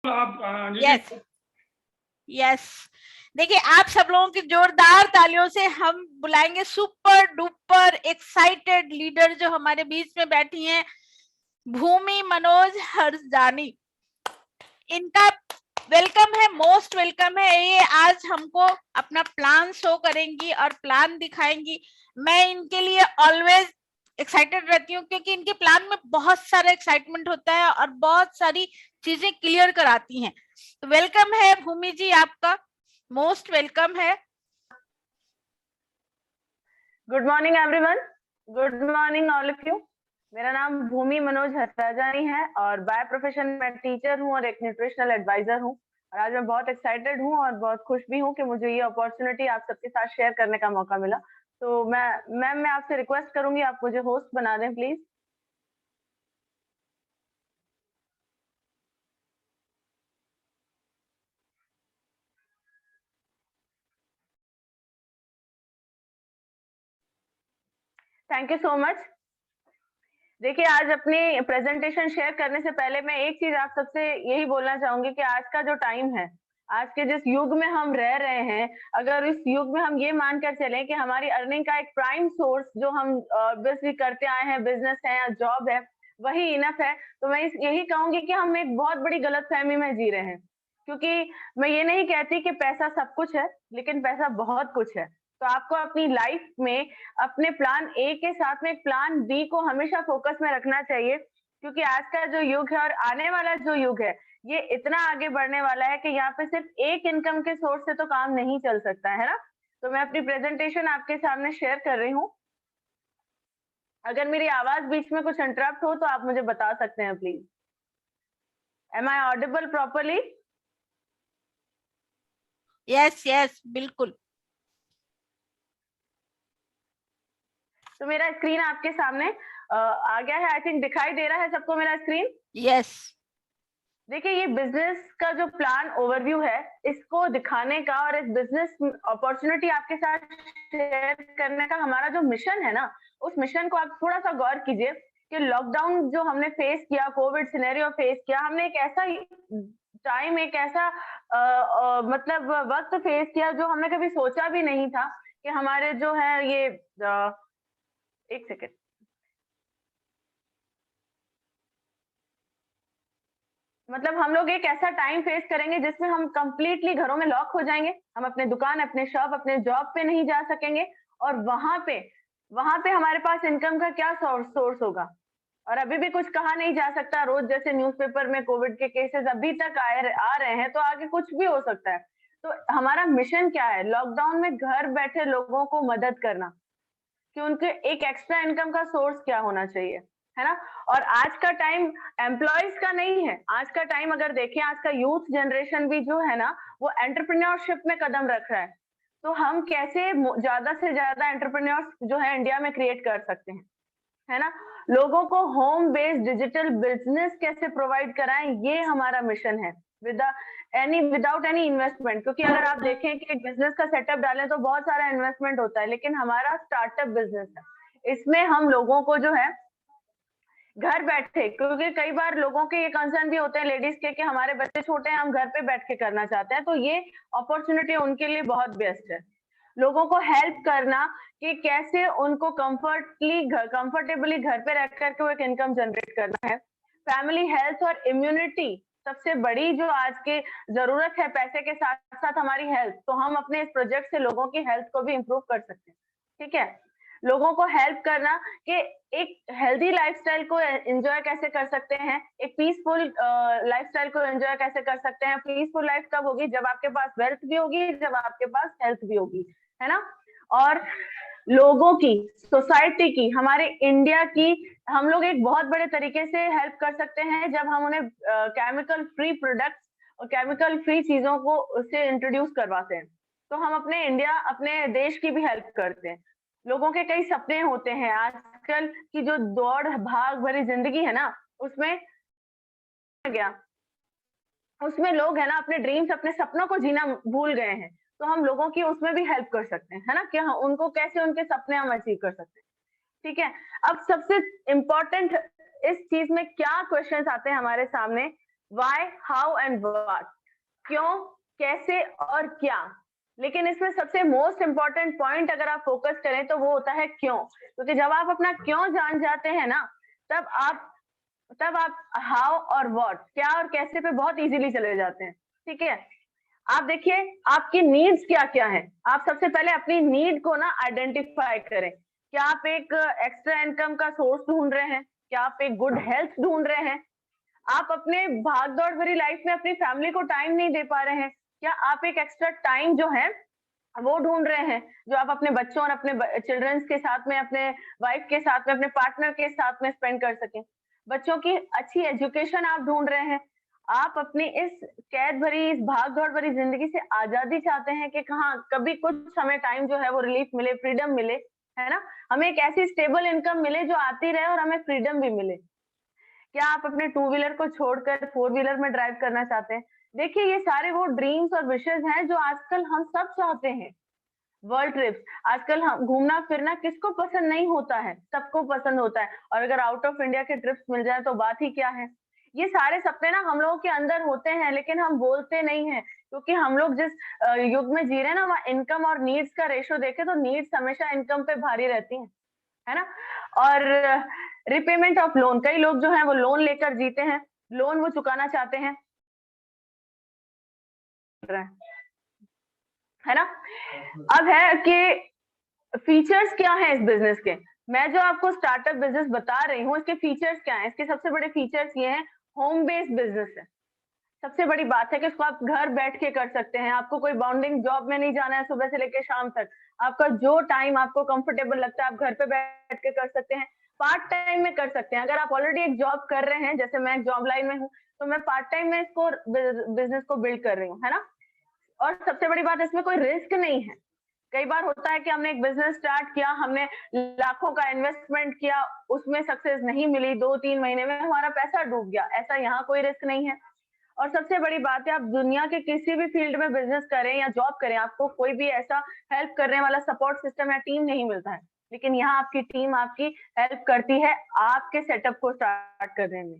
आप yes yes, देखिए आप सब लोगों की जोरदार तालियों से हम बुलाएंगे सुपर डुपर एक्साइटेड लीडर जो हमारे बीच में बैठी हैं, भूमि मनोज हरजानी। इनका वेलकम है, मोस्ट वेलकम है। ये आज हमको अपना प्लान शो करेंगी और प्लान दिखाएंगी। मैं इनके लिए ऑलवेज एक्साइटेड रहती हूँ क्योंकि इनके प्लान में बहुत सारा एक्साइटमेंट होता है और बहुत सारी चीजें क्लियर कराती हैं। तो वेलकम है भूमि जी, आपका मोस्ट वेलकम है। Good morning everyone, good morning all of you. मेरा नाम भूमि मनोज हरजानी है और बाय प्रोफेशन मैं टीचर हूँ और एक न्यूट्रिशनल एडवाइजर हूँ। और आज मैं बहुत एक्साइटेड हूँ और बहुत खुश भी हूँ कि मुझे ये अपॉर्चुनिटी आप सबके साथ शेयर करने का मौका मिला। तो मैं आपसे रिक्वेस्ट करूंगी आप मुझे होस्ट बना दें please. Thank you so much. देखिए, आज अपनी प्रेजेंटेशन शेयर करने से पहले मैं एक चीज आप सबसे यही बोलना चाहूंगी कि आज का जो टाइम है, आज के जिस युग में हम रह रहे हैं, अगर इस युग में हम ये मानकर चलें कि हमारी अर्निंग का एक प्राइम सोर्स जो हम ऑब्वियसली करते आए हैं, बिजनेस है या जॉब है, वही इनफ है, तो मैं यही कहूंगी कि हम एक बहुत बड़ी गलतफहमी में जी रहे हैं। क्योंकि मैं ये नहीं कहती कि पैसा सब कुछ है, लेकिन पैसा बहुत कुछ है। तो आपको अपनी लाइफ में अपने प्लान ए के साथ में एक प्लान बी को हमेशा फोकस में रखना चाहिए, क्योंकि आज का जो युग है और आने वाला जो युग है, ये इतना आगे बढ़ने वाला है कि यहाँ पे सिर्फ एक इनकम के सोर्स से तो काम नहीं चल सकता है ना। तो मैं अपनी प्रेजेंटेशन आपके सामने शेयर कर रही हूँ। अगर मेरी आवाज बीच में कुछ इंटरप्ट हो तो आप मुझे बता सकते हैं please. Am I audible properly? Yes yes, बिल्कुल। तो मेरा स्क्रीन आपके सामने आ गया है, आई थिंक दिखाई दे रहा है सबको मेरा स्क्रीन? यस। देखिए, ये बिजनेस का जो प्लान ओवरव्यू है, इसको दिखाने का और इस बिजनेस अपॉर्चुनिटी आपके साथ शेयर करने का हमारा जो मिशन है ना, उस मिशन को आप थोड़ा सा गौर कीजिए कि लॉकडाउन जो हमने फेस किया, कोविड सिनेरियो फेस किया, हमने एक ऐसा टाइम, एक ऐसा मतलब वक्त फेस किया जो हमने कभी सोचा भी नहीं था कि हमारे जो है ये एक सेकेंड, मतलब हम लोग एक ऐसा टाइम फेस करेंगे जिसमें हम कंप्लीटली घरों में लॉक हो जाएंगे। हम अपने दुकान, अपने शॉप, अपने जॉब पे नहीं जा सकेंगे और वहां पे हमारे पास इनकम का क्या सोर्स होगा। और अभी भी कुछ कहा नहीं जा सकता, रोज जैसे न्यूज़पेपर में कोविड के केसेस अभी तक आ रहे हैं, तो आगे कुछ भी हो सकता है। तो हमारा मिशन क्या है? लॉकडाउन में घर बैठे लोगों को मदद करना कि उनके एक एक्स्ट्रा इनकम का सोर्स क्या होना चाहिए, है ना। और आज का टाइम एम्प्लॉयज का नहीं है, आज का टाइम अगर देखें, आज का यूथ जनरेशन भी जो है ना, वो एंटरप्रेन्योरशिप में कदम रख रहा है। तो हम कैसे ज्यादा से ज्यादा एंटरप्रेन्योर्स जो है इंडिया में क्रिएट कर सकते हैं, है ना। लोगों को होम बेस्ड डिजिटल बिजनेस कैसे प्रोवाइड कराएं, ये हमारा मिशन है, विदाउट एनी इन्वेस्टमेंट। क्योंकि अगर आप देखें कि एक बिजनेस का सेटअप डालें तो बहुत सारा इन्वेस्टमेंट होता है, लेकिन हमारा स्टार्टअप बिजनेस है, इसमें हम लोगों को जो है घर बैठे, क्योंकि कई बार लोगों के ये कंसर्न भी होते हैं लेडीज के कि हमारे बच्चे छोटे हैं, हम घर पे बैठ के करना चाहते हैं, तो ये अपॉर्चुनिटी उनके लिए बहुत बेस्ट है। लोगों को हेल्प करना कि कैसे उनको कंफर्टेबली घर पे रह करके वो एक इनकम जनरेट करना है। फैमिली हेल्थ और इम्यूनिटी सबसे बड़ी जो आज की जरूरत है, पैसे के साथ साथ हमारी हेल्थ, तो हम अपने इस प्रोजेक्ट से लोगों की हेल्थ को भी इम्प्रूव कर सकते हैं। ठीक है, लोगों को हेल्प करना कि एक हेल्दी लाइफस्टाइल को एंजॉय कैसे कर सकते हैं, एक पीसफुल लाइफस्टाइल को एंजॉय कैसे कर सकते हैं। पीसफुल लाइफ कब होगी? जब आपके पास वेल्थ भी होगी, जब आपके पास हेल्थ भी होगी, है ना। और लोगों की, सोसाइटी की, हमारे इंडिया की हम लोग एक बहुत बड़े तरीके से हेल्प कर सकते हैं जब हम उन्हें केमिकल फ्री प्रोडक्ट्स और केमिकल फ्री चीजों को उससे इंट्रोड्यूस करवाते हैं। तो हम अपने इंडिया, अपने देश की भी हेल्प करते हैं। लोगों के कई सपने होते हैं, आजकल की जो दौड़ भाग भरी जिंदगी है ना, उसमें गया, उसमें लोग है ना अपने ड्रीम्स, अपने सपनों को जीना भूल गए हैं। तो हम लोगों की उसमें भी हेल्प कर सकते हैं, है ना, कि हम उनको कैसे उनके सपने हम अचीव कर सकते हैं। ठीक है, अब सबसे इम्पोर्टेंट इस चीज में क्या क्वेश्चंस आते हैं हमारे सामने व्हाई, हाउ एंड व्हाट, क्यों, कैसे और क्या। लेकिन इसमें सबसे मोस्ट इंपॉर्टेंट पॉइंट अगर आप फोकस करें तो वो होता है क्यों, क्योंकि जब आप अपना क्यों जान जाते हैं ना, तब आप हाउ और व्हाट, क्या और कैसे पे बहुत इजीली चले जाते हैं। ठीक है, आप देखिए आपकी नीड्स क्या क्या है। आप सबसे पहले अपनी नीड को ना आइडेंटिफाई करें। क्या आप एक एक्स्ट्रा इनकम का सोर्स ढूंढ रहे हैं? क्या आप एक गुड हेल्थ ढूंढ रहे हैं? आप अपने भाग दौड़ भरी लाइफ में अपनी फैमिली को टाइम नहीं दे पा रहे हैं? क्या आप एक एक्स्ट्रा टाइम जो है वो ढूंढ रहे हैं, जो आप अपने बच्चों और अपने चिल्ड्रंस के साथ में, अपने वाइफ के साथ में, अपने पार्टनर के साथ में स्पेंड कर सकें? बच्चों की अच्छी एजुकेशन आप ढूंढ रहे हैं? आप अपनी इस कैद भरी, इस भाग दौड़ भरी जिंदगी से आजादी चाहते हैं कि कहाँ कभी कुछ हमें टाइम जो है वो रिलीफ मिले, फ्रीडम मिले, है ना? हमें एक ऐसी स्टेबल इनकम मिले जो आती रहे और हमें फ्रीडम भी मिले। क्या आप अपने टू व्हीलर को छोड़कर फोर व्हीलर में ड्राइव करना चाहते हैं? देखिए ये सारे वो ड्रीम्स और विशेज हैं जो आजकल हम सब चाहते हैं। वर्ल्ड ट्रिप्स, आजकल हम घूमना फिरना किसको पसंद नहीं होता है, सबको पसंद होता है। और अगर आउट ऑफ इंडिया के ट्रिप्स मिल जाए तो बात ही क्या है। ये सारे सपने ना हम लोगों के अंदर होते हैं, लेकिन हम बोलते नहीं हैं, क्योंकि हम लोग जिस युग में जी रहे हैं ना, वहाँ इनकम और नीड्स का रेशो देखे तो नीड्स हमेशा इनकम पे भारी रहती है ना? और रिपेमेंट ऑफ लोन, कई लोग जो है वो लोन लेकर जीते हैं, लोन वो चुकाना चाहते हैं, है ना? अब है कि फीचर्स क्या हैं इस बिजनेस के। मैं जो आपको स्टार्टअप बिजनेस बता रही हूँ, इसके फीचर्स क्या हैं? इसके सबसे बड़े फीचर्स ये हैं, होम बेस्ड बिजनेस है। सबसे बड़ी बात है कि इसको आप घर बैठ के कर सकते हैं। आपको कोई बाउंडिंग जॉब में नहीं जाना है सुबह से लेकर शाम तक। आपका जो टाइम आपको कंफर्टेबल लगता है आप घर पे बैठ के कर सकते हैं, पार्ट टाइम में कर सकते हैं। अगर आप ऑलरेडी एक जॉब कर रहे हैं, जैसे मैं एक जॉब लाइन में हूँ, तो मैं पार्ट टाइम में इसको बिजनेस को बिल्ड कर रही हूँ, है ना? और सबसे बड़ी बात, इसमें कोई रिस्क नहीं है। कई बार होता है कि हमने एक बिजनेस स्टार्ट किया, हमने लाखों का इन्वेस्टमेंट किया, उसमें सक्सेस नहीं मिली, 2-3 महीने में हमारा पैसा डूब गया। ऐसा यहाँ कोई रिस्क नहीं है। और सबसे बड़ी बात है, आप दुनिया के किसी भी फील्ड में बिजनेस करें या जॉब करें, आपको कोई भी ऐसा हेल्प करने वाला सपोर्ट सिस्टम या टीम नहीं मिलता है। लेकिन यहाँ आपकी टीम आपकी हेल्प करती है आपके सेटअप को स्टार्ट करने में।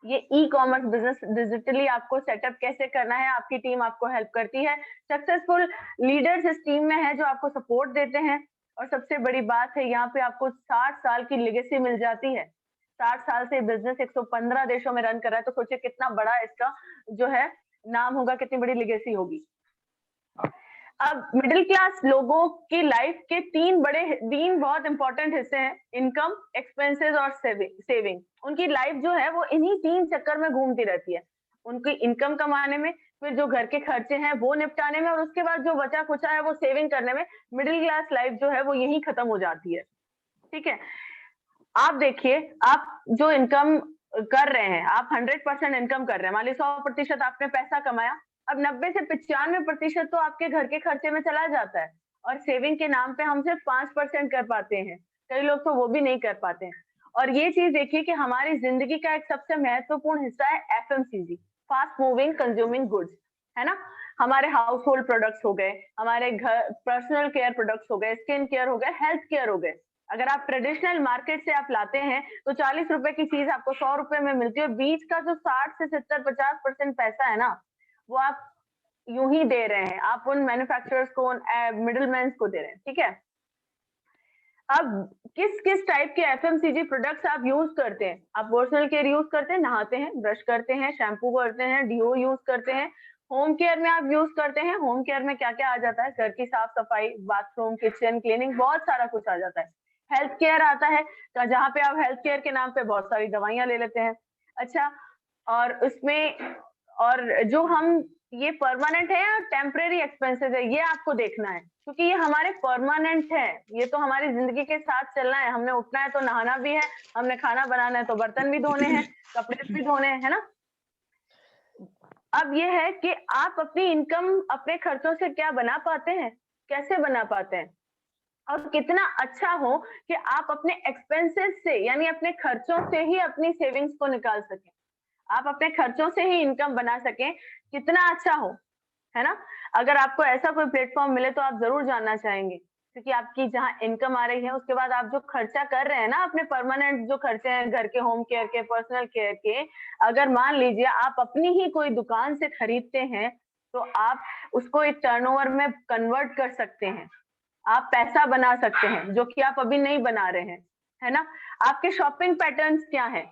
ये ई कॉमर्स बिजनेस डिजिटली आपको सेटअप कैसे करना है, आपकी टीम आपको हेल्प करती है। सक्सेसफुल लीडर्स इस टीम में है जो आपको सपोर्ट देते हैं। और सबसे बड़ी बात है, यहाँ पे आपको 60 साल की लेगेसी मिल जाती है। 60 साल से बिजनेस 115 देशों में रन कर रहा है, तो सोचिए कितना बड़ा इसका जो है नाम होगा, कितनी बड़ी लेगेसी होगी। अब मिडिल क्लास लोगों की लाइफ के तीन बहुत इंपॉर्टेंट हिस्से हैं, इनकम, एक्सपेंसेस और सेविंग। उनकी लाइफ जो है वो इन्हीं 3 चक्कर में घूमती रहती है। उनकी इनकम कमाने में, फिर जो घर के खर्चे हैं वो निपटाने में, और उसके बाद जो बचा कुचा है वो सेविंग करने में। मिडिल क्लास लाइफ जो है वो यहीं खत्म हो जाती है। ठीक है, आप देखिए, आप जो इनकम कर रहे हैं, आप 100% इनकम कर रहे हैं, मान लीजिए 100% आपने पैसा कमाया, अब 90 से 95% तो आपके घर के खर्चे में चला जाता है। और सेविंग के नाम पे हम सिर्फ 5% कर पाते हैं, कई लोग तो वो भी नहीं कर पाते हैं। और ये चीज देखिए कि हमारी जिंदगी का एक सबसे महत्वपूर्ण हिस्सा है FMCG, fast moving consuming goods, है ना? हमारे हाउस होल्ड प्रोडक्ट्स हो गए, हमारे घर पर्सनल केयर प्रोडक्ट्स हो गए, स्किन केयर हो गए, हेल्थ केयर हो गए। अगर आप ट्रेडिशनल मार्केट से आप लाते हैं तो 40 रुपए की चीज आपको 100 रुपए में मिलती है। बीच का जो 60 से 70-50% पैसा है ना, वो आप यूं ही दे रहे हैं, आप उन मैन्युफैक्चरर्स को, उन मिडिलमैन को दे रहे हैं। ठीक है, अब किस किस टाइप के एफएमसीजी प्रोडक्ट्स आप यूज करते हैं? आप पर्सनल केयर यूज करते हैं, नहाते हैं, ब्रश करते हैं, शैम्पू करते हैं, डीओ यूज करते हैं। होम केयर में आप यूज करते हैं, होम केयर में क्या क्या आ जाता है? घर की साफ सफाई, बाथरूम, किचन क्लीनिंग, बहुत सारा कुछ आ जाता है। हेल्थ केयर आता है, जहाँ पे आप हेल्थ केयर के नाम पे बहुत सारी दवाइयां ले लेते हैं। अच्छा, और उसमें, और जो हम, ये परमानेंट है या टेम्परेरी एक्सपेंसेस है, ये आपको देखना है, क्योंकि ये हमारे परमानेंट है। ये तो हमारी जिंदगी के साथ चलना है, हमने उठना है तो नहाना भी है, हमने खाना बनाना है तो बर्तन भी धोने हैं, कपड़े भी धोने हैं, है ना? अब ये है कि आप अपनी इनकम अपने खर्चों से क्या बना पाते हैं, कैसे बना पाते हैं, और कितना अच्छा हो कि आप अपने एक्सपेंसेस से, यानी अपने खर्चों से ही अपनी सेविंग्स को निकाल सकें। आप अपने खर्चों से ही इनकम बना सकें, कितना अच्छा हो, है ना? अगर आपको ऐसा कोई प्लेटफॉर्म मिले तो आप जरूर जानना चाहेंगे। क्योंकि आपकी जहाँ इनकम आ रही है उसके बाद आप जो खर्चा कर रहे हैं ना, अपने परमानेंट जो खर्चे हैं घर के, होम केयर के, पर्सनल केयर के, अगर मान लीजिए आप अपनी ही कोई दुकान से खरीदते हैं तो आप उसको एक टर्नओवर में कन्वर्ट कर सकते हैं, आप पैसा बना सकते हैं, जो कि आप अभी नहीं बना रहे हैं, है ना। आपके शॉपिंग पैटर्न्स क्या है?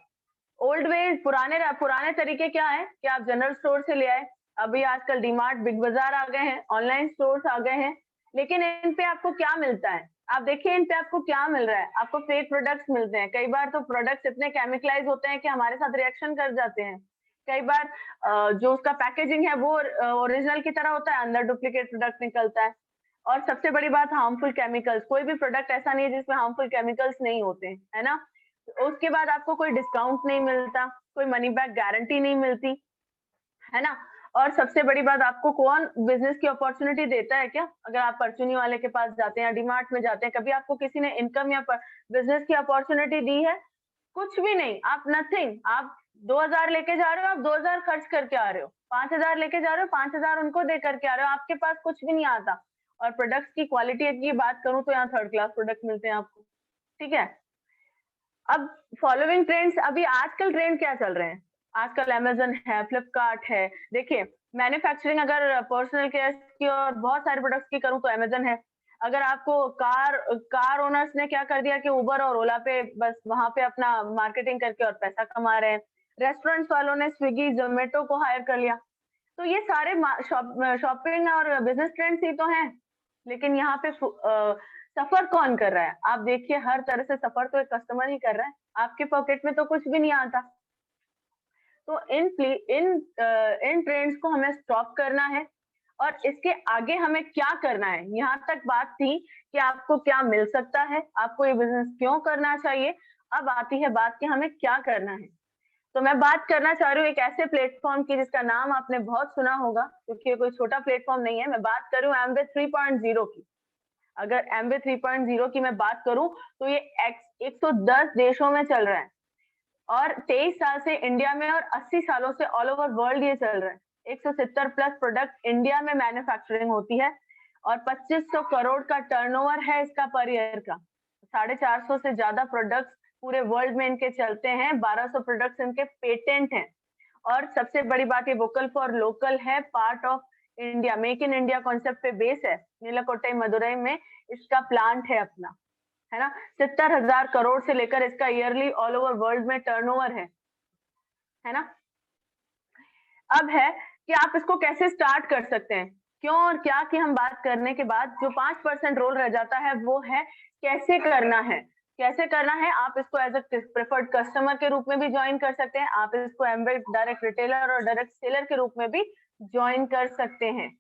ओल्ड वे, पुराने पुराने तरीके क्या है कि आप जनरल स्टोर से ले आए, अभी आजकल डीमार्ट, बिग बाजार आ गए हैं, ऑनलाइन स्टोर्स आ गए हैं, लेकिन इन पे आपको क्या मिलता है? आप देखिए इन पे आपको क्या मिल रहा है, आपको फेक प्रोडक्ट्स मिलते हैं, कई बार तो प्रोडक्ट्स इतने केमिकलाइज होते हैं कि हमारे साथ रिएक्शन कर जाते हैं, कई बार जो उसका पैकेजिंग है वो ओरिजिनल की तरह होता है, अंदर डुप्लीकेट प्रोडक्ट निकलता है। और सबसे बड़ी बात, हार्मफुल केमिकल्स, कोई भी प्रोडक्ट ऐसा नहीं है जिसमें हार्मफुल केमिकल्स नहीं होते, है ना। उसके बाद आपको कोई डिस्काउंट नहीं मिलता, कोई मनी बैक गारंटी नहीं मिलती, है ना। और सबसे बड़ी बात, आपको कौन बिजनेस की अपॉर्चुनिटी देता है क्या? अगर आप परचूनी वाले के पास जाते हैं या डीमार्ट में जाते हैं, कभी आपको किसी ने इनकम या बिजनेस की अपॉर्चुनिटी दी है? कुछ भी नहीं, आप नथिंग। आप 2000 लेके जा रहे हो, आप 2000 खर्च करके आ रहे हो, 5000 लेके जा रहे हो, 5000 उनको दे करके आ रहे हो, आपके पास कुछ भी नहीं आता। और प्रोडक्ट्स की क्वालिटी की बात करूं तो यहाँ थर्ड क्लास प्रोडक्ट मिलते हैं आपको, ठीक है। अब फॉलोइंग ट्रेंड्स, अभी आजकल ट्रेंड क्या चल रहे हैं? आजकल अमेज़न है, फ्लिपकार्ट है। देखिए, मैन्युफैक्चरिंग अगर पर्सनल केयर की और बहुत सारे प्रोडक्ट्स की करूँ तो अमेज़न है। अगर आपको कार कार ओनर्स ने क्या कर दिया कि उबर और ओला पे बस वहाँ पे अपना मार्केटिंग करके और पैसा कमा रहे हैं। रेस्टोरेंट्स वालों ने स्विगी, ज़ोमैटो को हायर कर लिया। तो ये सारे शॉपिंग और बिज़नेस ट्रेंड्स ही तो हैं। लेकिन यहाँ पे सफर कौन कर रहा है? आप देखिए हर तरह से सफर तो एक कस्टमर ही कर रहा है। आपके पॉकेट में तो कुछ भी नहीं आता। तो इन ट्रेंड्स को हमें स्टॉप करना है और इसके आगे हमें क्या करना है? यहाँ तक बात थी कि आपको क्या मिल सकता है, आपको ये बिज़नेस क्यों करना चाहिए। अब आती है बात कि हमें क्या करना है। तो मैं बात करना चाह रही हूँ एक ऐसे प्लेटफ़ॉर्म की जिसका नाम आपने बहुत सुना होगा, क्योंकि ये कोई छोटा प्लेटफ़ॉर्म नहीं है। मैं बात कर रही हूँ एमवे 3.0 की। अगर एमवे 3.0 की मैं बात करूँ तो ये 110 देशों में चल रहा है और 23 साल से इंडिया में और 80 सालों से ऑल ओवर वर्ल्ड ये चल रहा है। 170 प्लस प्रोडक्ट इंडिया में मैन्युफैक्चरिंग होती है और 2500 करोड़ का टर्नओवर है इसका पर ईयर का। 450 से ज्यादा प्रोडक्ट्स पूरे वर्ल्ड में इनके चलते हैं, 1200 प्रोडक्ट्स इनके पेटेंट हैं और सबसे बड़ी बात, ये वोकल फॉर लोकल है, part of India, make in India concept पे बेस है। नीलाकोटई मदुरई में इसका प्लांट है अपना, है ना। 70,000 करोड़ से लेकर इसका ईयरली ऑल ओवर वर्ल्ड में टर्नओवर है ना। अब है कि आप इसको कैसे स्टार्ट कर सकते हैं, क्यों और क्या की हम बात करने के बाद जो 5% रोल रह जाता है वो है कैसे करना है। कैसे करना है, आप इसको एज अ प्रेफर्ड कस्टमर के रूप में भी ज्वाइन कर सकते हैं, आप इसको एमवे डायरेक्ट रिटेलर और डायरेक्ट सेलर के रूप में भी ज्वाइन कर सकते हैं।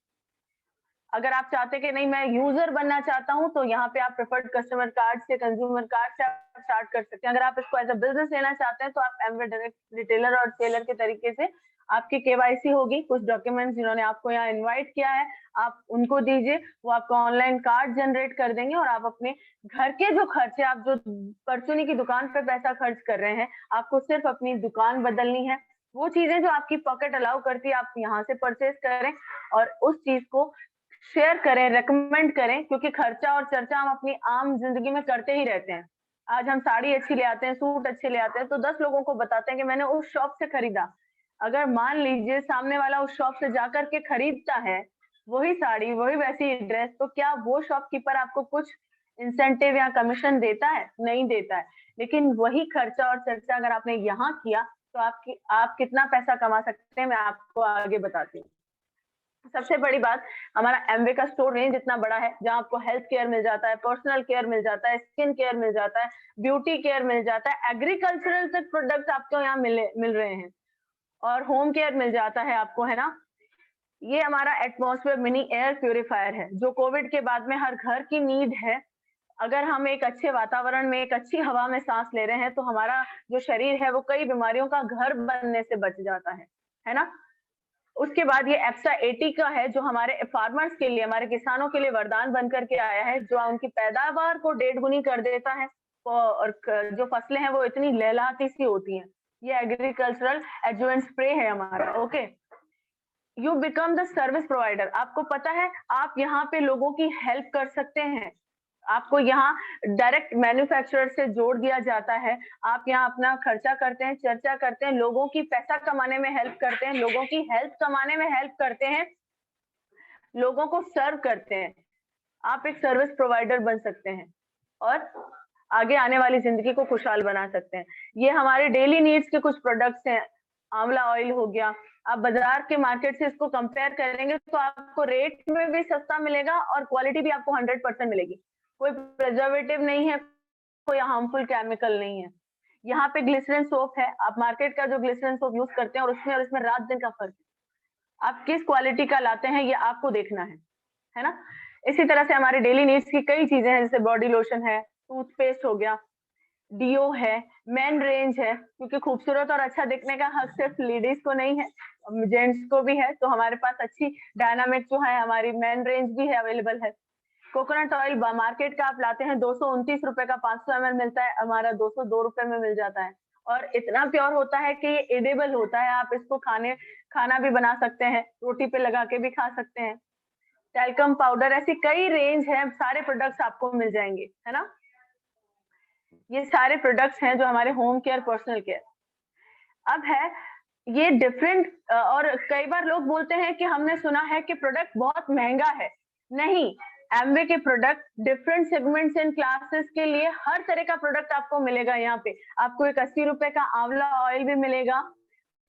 अगर आप चाहते हैं कि नहीं मैं यूजर बनना चाहता हूं तो यहाँ पे आप प्रेफर्ड कस्टमर कार्ड से, कंज्यूमर कार्ड से आप स्टार्ट कर सकते हैं। अगर आप इसको एज अ बिजनेस लेना चाहते हैं तो आप एमवे डायरेक्ट रिटेलर और सेलर के तरीके से आपकी केवाईसी होगी, कुछ डॉक्यूमेंट्स जिन्होंने आपको यहाँ इनवाइट किया है आप उनको दीजिए, वो आपको ऑनलाइन कार्ड जनरेट कर देंगे और आप अपने घर के जो खर्चे, आप जो परचूनी की दुकान पर पैसा खर्च कर रहे हैं, आपको सिर्फ अपनी दुकान बदलनी है। वो चीजें जो आपकी पॉकेट अलाउ करती है आप यहाँ से परचेज करें और उस चीज को शेयर करें, रेकमेंड करें, क्योंकि खर्चा और चर्चा हम अपनी आम जिंदगी में करते ही रहते हैं। आज हम साड़ी अच्छी ले आते हैं, सूट अच्छे ले आते हैं, तो 10 लोगों को बताते हैं कि मैंने उस शॉप से खरीदा। अगर मान लीजिए सामने वाला उस शॉप से जाकर के खरीदता है वही साड़ी, वही वैसी ड्रेस, तो क्या वो शॉपकीपर आपको कुछ इंसेंटिव या कमीशन देता है? नहीं देता है। लेकिन वही खर्चा और चर्चा अगर आपने यहाँ किया तो आप कितना पैसा कमा सकते हैं, मैं आपको आगे बताती हूँ। सबसे बड़ी बात, हमारा एमवे का स्टोर रेंज इतना बड़ा है जहां आपको हेल्थ केयर मिल जाता है, पर्सनल केयर मिल जाता है, स्किन केयर मिल जाता है, ब्यूटी केयर मिल जाता है, एग्रीकल्चरल तक प्रोडक्ट्स आपको यहाँ मिल रहे हैं और होम केयर मिल जाता है आपको, है ना। ये हमारा एटमॉस्फेयर मिनी एयर प्यूरिफायर है जो कोविड के बाद में हर घर की नीड है। अगर हम एक अच्छे वातावरण में, एक अच्छी हवा में सांस ले रहे हैं तो हमारा जो शरीर है वो कई बीमारियों का घर बनने से बच जाता है ना। उसके बाद ये एप्सा 80 का है जो हमारे फार्मर्स के लिए, हमारे किसानों के लिए वरदान बनकर के आया है, जो उनकी पैदावार को 1.5 गुनी कर देता है और जो फसलें हैं वो इतनी लहलहाती सी होती हैं। ये एग्रीकल्चरल एडजुवेंट स्प्रे है हमारा, okay. You become the service provider, आपको पता है आप यहाँ पे लोगों की हेल्प कर सकते हैं। आपको यहाँ डायरेक्ट मैन्युफैक्चरर से जोड़ दिया जाता है। आप यहाँ अपना खर्चा करते हैं, चर्चा करते हैं, लोगों की पैसा कमाने में हेल्प करते हैं, लोगों की हेल्थ कमाने में हेल्प करते हैं, लोगों को सर्व करते हैं। आप एक सर्विस प्रोवाइडर बन सकते हैं और आगे आने वाली जिंदगी को खुशहाल बना सकते हैं। ये हमारे डेली नीड्स के कुछ प्रोडक्ट्स हैं। आंवला ऑयल हो गया, आप बाजार के मार्केट से इसको कंपेयर करेंगे तो आपको रेट में भी सस्ता मिलेगा और क्वालिटी भी आपको 100% मिलेगी। कोई प्रिजर्वेटिव नहीं है, कोई हार्मफुल केमिकल नहीं है। यहाँ पे ग्लिसरीन सोप है, आप मार्केट का जो ग्लिसरीन सोप यूज करते हैं और उसमें रात दिन का फर्क है। आप किस क्वालिटी का लाते हैं ये आपको देखना है ना? इसी तरह से हमारे डेली नीड्स की कई चीजें हैं, जैसे बॉडी लोशन है, टूथपेस्ट हो गया, डियो है, मेन रेंज है, क्योंकि खूबसूरत और अच्छा दिखने का हक सिर्फ लेडीज को नहीं है, जेंट्स को भी है। तो हमारे पास अच्छी डायनामिक जो है हमारी मेन रेंज भी है, अवेलेबल है। कोकोनट ऑयल मार्केट का आप लाते हैं 229 रुपए का 500 ml मिलता है, हमारा 202 रुपए में मिल जाता है और इतना प्योर होता है कि ये एडिबल होता है। आप इसको खाना भी बना सकते हैं, रोटी पे लगा के भी खा सकते हैं। टैल्कम पाउडर, ऐसी कई रेंज है, सारे प्रोडक्ट्स आपको मिल जाएंगे, है ना? ये सारे प्रोडक्ट्स हैं जो हमारे होम केयर, पर्सनल केयर। अब है ये डिफरेंट और कई बार लोग बोलते हैं कि हमने सुना है कि प्रोडक्ट बहुत महंगा है। नहीं, एमवे के product different segments and classes के लिए हर तरह का प्रोडक्ट आपको मिलेगा। यहाँ पे आपको एक 80 रुपए का आंवला ऑयल भी मिलेगा,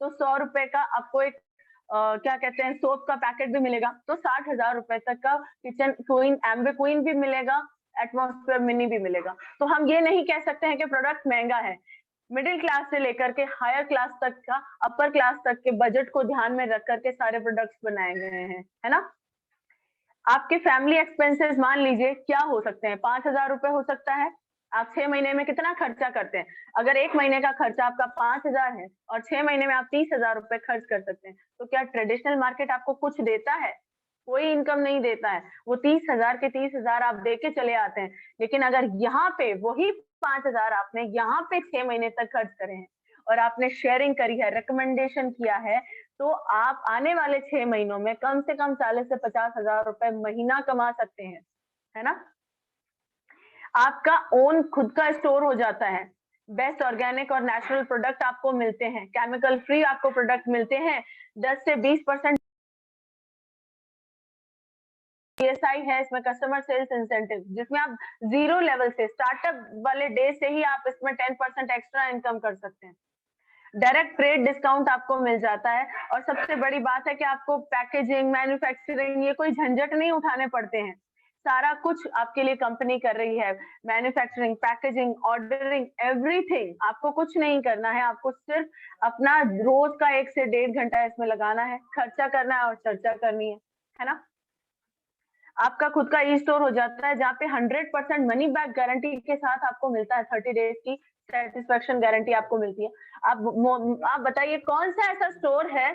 तो 100 रुपए का आपको एक क्या कहते हैं सोप का पैकेट भी मिलेगा, तो 60,000 रुपए तक का किचन क्वीन, एमवे क्वीन भी मिलेगा, एटमॉस्फेयर मिनी भी मिलेगा। तो हम ये नहीं कह सकते हैं कि प्रोडक्ट महंगा है। मिडिल क्लास से लेकर के हायर क्लास तक का, अपर क्लास तक के बजट को ध्यान में रख करके सारे प्रोडक्ट्स बनाए गए हैं, है ना? आपके फैमिली एक्सपेंसेस मान लीजिए क्या हो सकते हैं, 5,000 रुपए हो सकता है। आप 6 महीने में कितना खर्चा करते हैं? अगर 1 महीने का खर्चा आपका 5,000 है और 6 महीने में आप 30,000 रुपए खर्च कर सकते हैं, तो क्या ट्रेडिशनल मार्केट आपको कुछ देता है? कोई इनकम नहीं देता है। वो 30,000 के 30,000 आप दे के चले आते हैं, लेकिन अगर यहाँ पे वही 5,000 आपने यहाँ पे 6 महीने तक खर्च करे हैं और आपने शेयरिंग करी है, रिकमेंडेशन किया है, तो आप आने वाले 6 महीनों में कम से कम 40 से 50,000 रुपए महीना कमा सकते हैं, है ना? आपका ओन खुद का स्टोर हो जाता है। बेस्ट ऑर्गेनिक और नेचुरल प्रोडक्ट आपको मिलते हैं, केमिकल फ्री आपको प्रोडक्ट मिलते हैं। 10 से 20% सीएसआई है इसमें, कस्टमर सेल्स इंसेंटिव, जिसमें आप जीरो लेवल से, स्टार्टअप वाले डे से ही आप इसमें 10% एक्स्ट्रा इनकम कर सकते हैं। डायरेक्ट फ्रेट डिस्काउंट आपको मिल जाता है और सबसे बड़ी बात है कि आपको पैकेजिंग, मैन्युफैक्चरिंग ये कोई झंझट नहीं उठाने पड़ते हैं। सारा कुछ आपके लिए कंपनी कर रही है। मैन्युफैक्चरिंग, पैकेजिंग, ऑर्डरिंग, एवरीथिंग आपको कुछ नहीं करना है। आपको सिर्फ अपना रोज का 1 से 1.5 घंटा इसमें लगाना है, खर्चा करना है और चर्चा करनी है ना? आपका खुद का ई स्टोर हो जाता है जहाँ पे 100% मनी बैक गारंटी के साथ आपको मिलता है। 30 डेज की सेटिस्फेक्शन गारंटी आपको मिलती है। आप बताइए कौन सा ऐसा स्टोर है,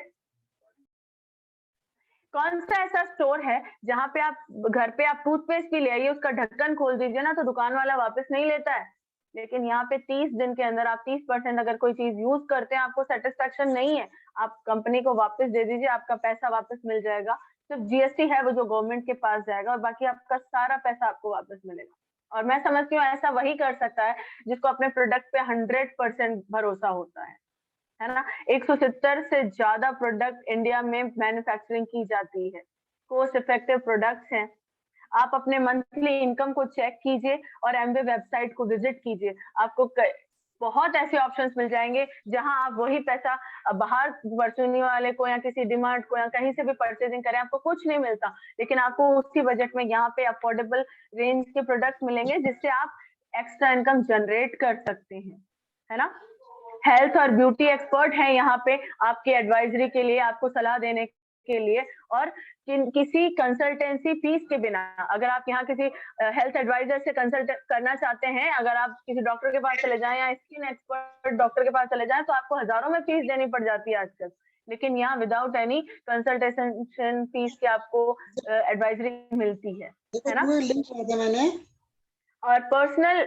कौन सा ऐसा स्टोर है जहाँ पे आप घर पे आप टूथपेस्ट भी ले आइए, उसका ढक्कन खोल दीजिए ना तो दुकान वाला वापस नहीं लेता है। लेकिन यहाँ पे 30 दिन के अंदर आप 30% अगर कोई चीज यूज करते हैं, आपको सेटिस्फेक्शन नहीं है, आप कंपनी को वापस दे दीजिए, आपका पैसा वापस मिल जाएगा। सिर्फ जीएसटी है वो जो गवर्नमेंट के पास जाएगा और बाकी आपका सारा पैसा आपको वापस मिलेगा। और मैं समझती हूँ ऐसा वही कर सकता है जिसको अपने प्रोडक्ट पे 100% भरोसा होता है ना? 170 से ज्यादा प्रोडक्ट इंडिया में मैन्युफैक्चरिंग की जाती है। कोस्ट इफेक्टिव प्रोडक्ट्स हैं। आप अपने मंथली इनकम को चेक कीजिए और एमवे वेबसाइट को विजिट कीजिए। आपको बहुत ऐसे ऑप्शंस मिल जाएंगे जहां आप वही पैसा बाहर परचूनी वाले को या किसी डिमार्ट को या कहीं से भी परचेजिंग करें, आपको कुछ नहीं मिलता, लेकिन आपको उसी बजट में यहाँ पे अफोर्डेबल रेंज के प्रोडक्ट्स मिलेंगे जिससे आप एक्स्ट्रा इनकम जनरेट कर सकते हैं, है ना? हेल्थ और ब्यूटी एक्सपर्ट हैं यहाँ पे आपके एडवाइजरी के लिए, आपको सलाह देने के लिए और किसी कंसल्टेंसी फीस के बिना। अगर आप यहाँ किसी हेल्थ एडवाइजर से कंसल्ट करना चाहते हैं, अगर आप किसी डॉक्टर के पास चले जाएं या स्किन एक्सपर्ट डॉक्टर के पास चले जाएं तो आपको हजारों में फीस देनी पड़ जाती है आजकल, लेकिन यहाँ विदाउट एनी कंसल्टेशन फीस के आपको एडवाइजरी मिलती है ना? मैंने और personal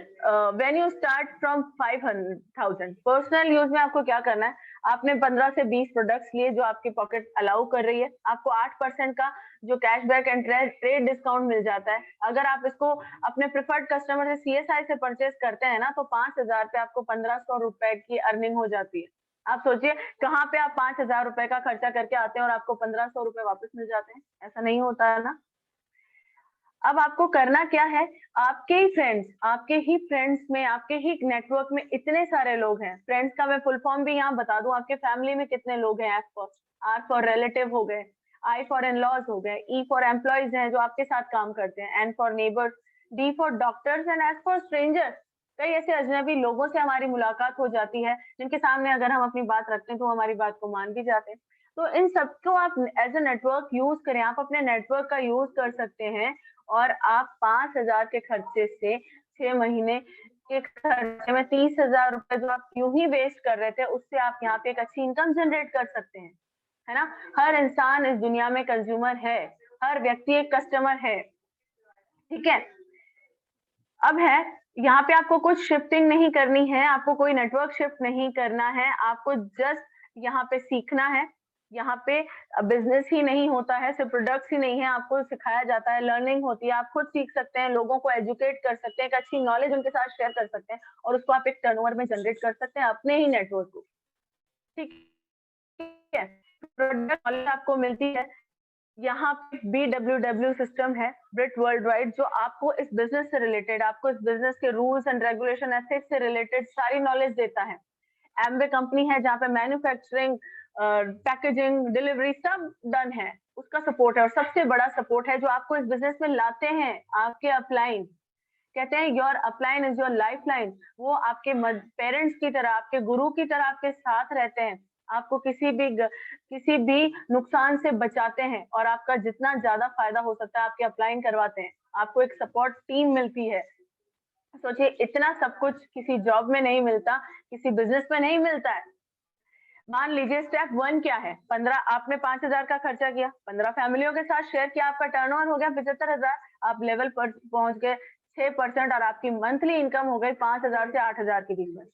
when you start from 500,000 personal use में आपको क्या करना है, आपने 15 से 20 प्रोडक्ट्स लिए जो आपकी पॉकेट अलाउ कर रही है, आपको 8% का जो कैशबैक एंड ट्रेड डिस्काउंट मिल जाता है। अगर आप इसको अपने प्रिफर्ड कस्टमर से CSI से परचेज करते हैं ना, तो 5,000 पे आपको 1,500 रुपए की अर्निंग हो जाती है। आप सोचिए कहाँ पे आप 5,000 रुपए का खर्चा करके आते हैं और आपको 1,500 रुपए वापस मिल जाते हैं, ऐसा नहीं होता है ना। अब आपको करना क्या है, आपके ही फ्रेंड्स में, आपके ही नेटवर्क में इतने सारे लोग हैं। फ्रेंड्स का मैं फुल फॉर्म भी यहाँ बता दूं, आपके फैमिली में कितने लोग हैं। R फॉर रिलेटिव हो गए, I फॉर इन-लॉज हो गए, E फॉर एम्प्लॉयज हैं जो आपके साथ काम करते हैं, N for neighbours, D for doctors and S for strangers. कई ऐसे अजनबी लोगों से हमारी मुलाकात हो जाती है जिनके सामने अगर हम अपनी बात रखते हैं तो हमारी बात को मान भी जाते हैं। तो इन सबको आप एज ए नेटवर्क यूज करें, आप अपने नेटवर्क का यूज कर सकते हैं और आप 5,000 के खर्चे से 6 महीने के खर्चे में 30,000 रुपए जो आप यूं ही वेस्ट कर रहे थे, उससे आप यहाँ पे एक अच्छी इनकम जनरेट कर सकते हैं, है ना। हर इंसान इस दुनिया में कंज्यूमर है, हर व्यक्ति एक कस्टमर है, ठीक है। अब है यहाँ पे आपको कुछ शिफ्टिंग नहीं करनी है, आपको कोई नेटवर्क शिफ्ट नहीं करना है, आपको जस्ट यहाँ पे सीखना है। यहाँ पे बिजनेस ही नहीं होता है, सिर्फ प्रोडक्ट्स ही नहीं है, आपको सिखाया जाता है, लर्निंग होती है, आप खुद सीख सकते हैं, लोगों को एजुकेट कर सकते हैं, एक अच्छी नॉलेज उनके साथ शेयर कर सकते हैं और उसको आप एक टर्नओवर में जनरेट कर सकते हैं अपने ही नेटवर्क को, ठीक है। प्रोडक्ट नॉलेज आपको मिलती है। यहाँ पे BWW सिस्टम है, ब्रिट वर्ल्ड वाइड, जो आपको इस बिजनेस से रिलेटेड, आपको इस बिजनेस के रूल्स एंड रेगुलेशन एथिक्स से रिलेटेड सारी नॉलेज देता है। एमवे कंपनी है जहाँ पे मैन्युफैक्चरिंग, पैकेजिंग, डिलीवरी सब डन है, उसका सपोर्ट है। और सबसे बड़ा सपोर्ट है जो आपको इस बिजनेस में लाते हैं आपके अपलाइन, कहते हैं your upline is your life line. वो आपके पेरेंट्स की तरह, आपके गुरु की तरह आपके साथ रहते हैं, आपको किसी भी नुकसान से बचाते हैं और आपका जितना ज्यादा फायदा हो सकता है आपके अपलाइन करवाते हैं। आपको एक सपोर्ट टीम मिलती है। सोचिए इतना सब कुछ किसी जॉब में नहीं मिलता, किसी बिजनेस में नहीं मिलता है। मान लीजिए स्टेप 1 क्या है, 15 आपने 5,000 का खर्चा किया, 15 फैमिलियों के साथ शेयर किया, आपका टर्नओवर हो गया 75,000, आप लेवल पर पहुंच गए 6% और आपकी मंथली इनकम हो गई 5,000 से 8,000 के बीच में।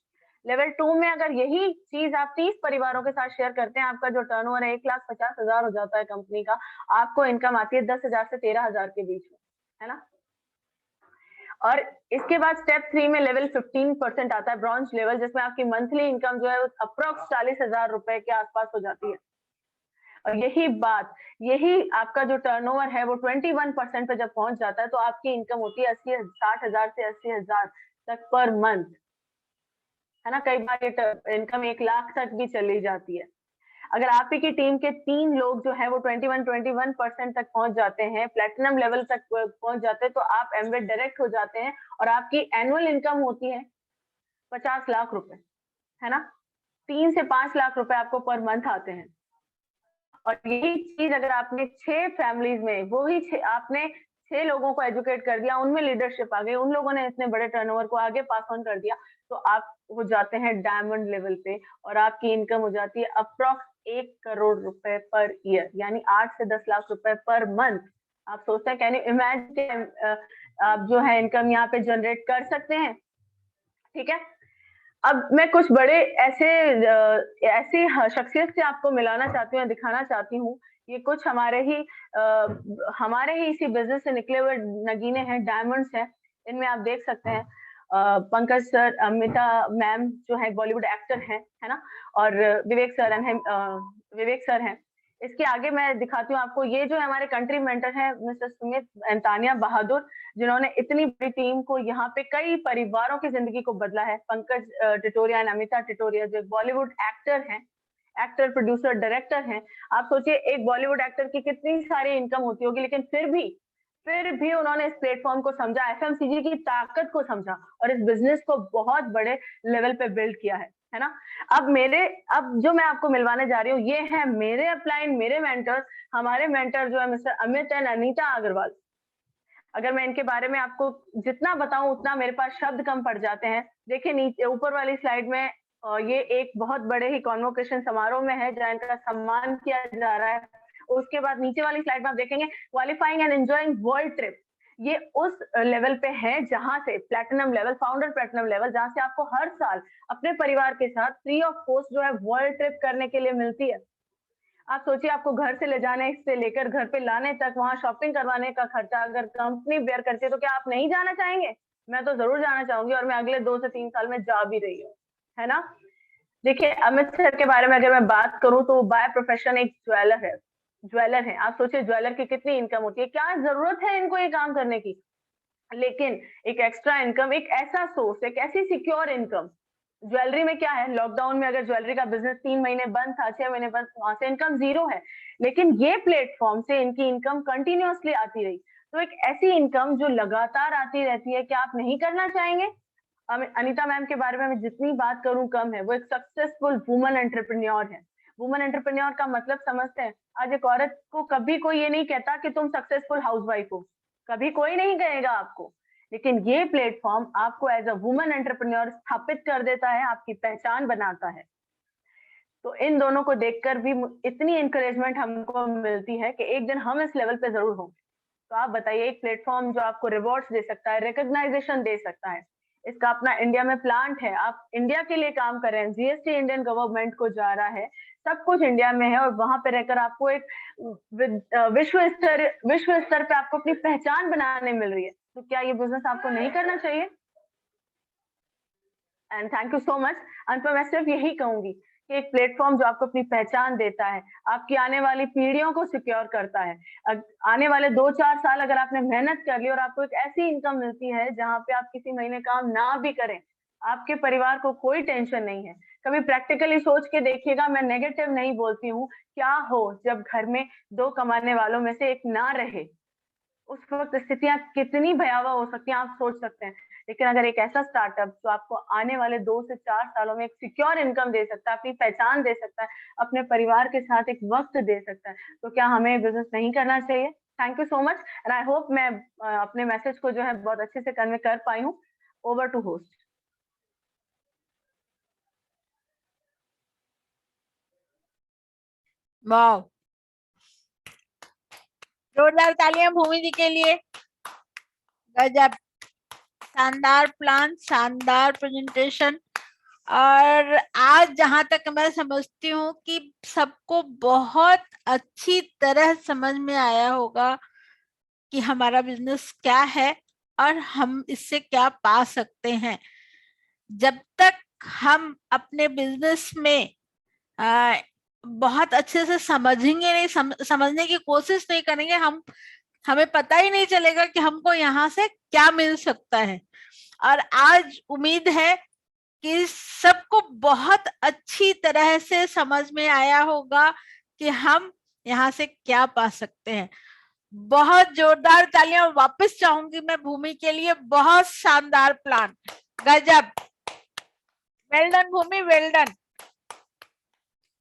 लेवल 2 में अगर यही चीज आप 30 परिवारों के साथ शेयर करते हैं, आपका जो टर्नओवर है 1,50,000 हो जाता है कंपनी का, आपको इनकम आती है 10,000 से 13,000 के बीच में, है ना। और इसके बाद स्टेप 3 में लेवल 15% आता है, ब्रॉन्ज लेवल, जिसमें आपकी मंथली इनकम जो है अप्रोक्स 40,000 रुपए के आसपास हो जाती है। और यही आपका जो टर्नओवर है वो 21% पे जब पहुंच जाता है तो आपकी इनकम होती है 60,000 से 80,000 तक पर मंथ, है ना। कई बार ये इनकम 1 लाख तक भी चली जाती है। अगर आप ही की टीम के 3 लोग जो है वो 21% तक पहुंच जाते हैं, प्लेटिनम लेवल तक पहुंच जाते हैं, तो आप एमवे डायरेक्ट हो जाते हैं और आपकी एनुअल इनकम होती है 50 लाख रुपए, है ना। 3 से 5 लाख रुपए आपको पर मंथ आते हैं। और यही चीज अगर आपने 6 फैमिलीज में, आपने 6 लोगों को एजुकेट कर दिया, उनमें लीडरशिप आ गई, उन लोगों ने इतने बड़े टर्नओवर को आगे पास ऑन कर दिया, तो आप हो जाते हैं डायमंड लेवल पे और आपकी इनकम हो जाती है अप्रोक्स 1 करोड़ रुपए पर ईयर, यानी 8 से 10 लाख रुपए पर मंथ। आप सोचते हैं, कैन यू इमेजिन, आप जो है इनकम यहाँ पे जनरेट कर सकते हैं, ठीक है। अब मैं कुछ बड़े ऐसी शख्सियत से आपको मिलाना चाहती हूँ, दिखाना चाहती हूँ। ये कुछ हमारे ही इसी बिजनेस से निकले हुए नगीने हैं, डायमंड्स हैं। इनमें आप देख सकते हैं पंकज सर, अमिता मैम जो है बॉलीवुड एक्टर हैं, है ना, और विवेक सर हैं। इसके आगे मैं दिखाती हूँ आपको, ये जो हमारे कंट्री मेंटर हैं मिस्टर सुमित एंतानिया बहादुर, जिन्होंने इतनी बड़ी टीम को यहाँ पे कई परिवारों की जिंदगी को बदला है। पंकज टिटोरिया एंड अमिता टिटोरिया जो बॉलीवुड एक्टर हैं, एक्टर, प्रोड्यूसर, डायरेक्टर हैं। आप सोचिए एक बॉलीवुड एक्टर की कितनी सारी इनकम होती होगी, लेकिन फिर भी उन्होंने इस प्लेटफॉर्म को समझा, FMCG की ताकत को समझा और इस बिजनेस को बहुत बड़े लेवल पे बिल्ड किया है ना। अब जो मैं आपको मिलवाने जा रही हूँ, ये है मेरे अपलाइन, मेरे मेंटर्स, हमारे मेंटर जो है मिस्टर अमित एंड अनीता अग्रवाल। अगर मैं इनके बारे में आपको जितना बताऊं उतना मेरे पास शब्द कम पड़ जाते हैं। देखिए नीचे ऊपर वाली स्लाइड में ये एक बहुत बड़े ही कॉन्वोकेशन समारोह में है जहाँ इनका सम्मान किया जा रहा है। उसके बाद नीचे वाली स्लाइड में आप देखेंगे qualifying and enjoying world trip. ये उस लेवल पे है जहां से platinum level, founder platinum level, जहां से आपको हर साल अपने परिवार के साथ फ्री ऑफ कॉस्ट जो है वर्ल्ड ट्रिप करने के लिए मिलती है। आप सोचिए, आपको घर से ले जाने से लेकर घर पे लाने तक, वहां शॉपिंग करवाने का खर्चा अगर कंपनी बेयर करती है, तो क्या आप नहीं जाना चाहेंगे? मैं तो जरूर जाना चाहूंगी, और मैं अगले 2 से 3 साल में जा भी रही हूँ, है ना? देखिए, अमित सर के बारे में अगर मैं बात करूं तो बाय प्रोफेशन एक ज्वेलर है। ज्वेलर है, आप सोचिए ज्वेलर की कितनी इनकम होती है, क्या जरूरत है इनको ये काम करने की? लेकिन एक एक्स्ट्रा इनकम, एक ऐसा सोर्स, एक ऐसी सिक्योर इनकम। ज्वेलरी में क्या है, लॉकडाउन में अगर ज्वेलरी का बिजनेस 3 महीने बंद था, 6 महीने बंद, वहां से इनकम जीरो है, लेकिन ये प्लेटफॉर्म से इनकी इनकम कंटिन्यूअसली आती रही। तो एक ऐसी इनकम जो लगातार आती रहती है, क्या आप नहीं करना चाहेंगे? अनिता मैम के बारे में मैं जितनी बात करूं कम है। वो एक सक्सेसफुल वुमन एंटरप्रेन्योर है। वुमन एंटरप्रेन्योर का मतलब समझते हैं? आज एक औरत को कभी कोई ये नहीं कहता कि तुम सक्सेसफुल हाउसवाइफ हो, कभी कोई नहीं कहेगा आपको, लेकिन ये प्लेटफॉर्म आपको एज अ वुमन एंटरप्रेन्योर स्थापित कर देता है, आपकी पहचान बनाता है। तो इन दोनों को देखकर भी इतनी इंकरेजमेंट हमको मिलती है कि एक दिन हम इस लेवल पे जरूर होंगे। तो आप बताइए, एक प्लेटफॉर्म जो आपको रिवॉर्ड्स दे सकता है, रिकॉग्नाइजेशन दे सकता है, इसका अपना इंडिया में प्लांट है, आप इंडिया के लिए काम कर रहे हैं, जीएसटी इंडियन गवर्नमेंट को जा रहा है, सब कुछ इंडिया में है, और वहां पे रहकर आपको एक विश्व स्तर पे आपको अपनी पहचान बनाने मिल रही है, तो क्या ये बिजनेस आपको नहीं करना चाहिए? And thank you so much. अंत में मैं सिर्फ यही कहूंगी कि एक प्लेटफॉर्म जो आपको अपनी पहचान देता है, आपकी आने वाली पीढ़ियों को सिक्योर करता है, आने वाले 2-4 साल अगर आपने मेहनत कर ली और आपको एक ऐसी इनकम मिलती है जहां पे आप किसी महीने काम ना भी करें, आपके परिवार को कोई टेंशन नहीं है। कभी प्रैक्टिकली सोच के देखिएगा, मैं नेगेटिव नहीं बोलती हूँ, क्या हो जब घर में 2 कमाने वालों में से एक ना रहे, उस वक्त स्थितियां कितनी भयावह हो सकती हैं, आप सोच सकते हैं। लेकिन अगर एक ऐसा स्टार्टअप जो आपको आने वाले 2 से 4 सालों में एक सिक्योर इनकम दे सकता है, अपनी पहचान दे सकता है, अपने परिवार के साथ एक वक्त दे सकता है, तो क्या हमें बिजनेस नहीं करना चाहिए? Thank you so much, and I hope मैं अपने मैसेज को जो है बहुत अच्छे से कन्वे कर पाई हूँ। Over to host. वाह, जोरदार तालियां भूमि जी के लिए। गजब, शानदार प्लान, शानदार प्रेजेंटेशन। और आज जहां तक मैं समझती हूँ कि सबको बहुत अच्छी तरह समझ में आया होगा कि हमारा बिजनेस क्या है और हम इससे क्या पा सकते हैं। जब तक हम अपने बिजनेस में बहुत अच्छे से समझेंगे नहीं, समझने की कोशिश नहीं करेंगे, हमें पता ही नहीं चलेगा कि हमको यहाँ से क्या मिल सकता है। और आज उम्मीद है कि सबको बहुत अच्छी तरह से समझ में आया होगा कि हम यहाँ से क्या पा सकते हैं। बहुत जोरदार तालियां वापस चाहूंगी मैं भूमि के लिए, बहुत शानदार प्लान, गजब, वेल डन भूमि, वेल डन।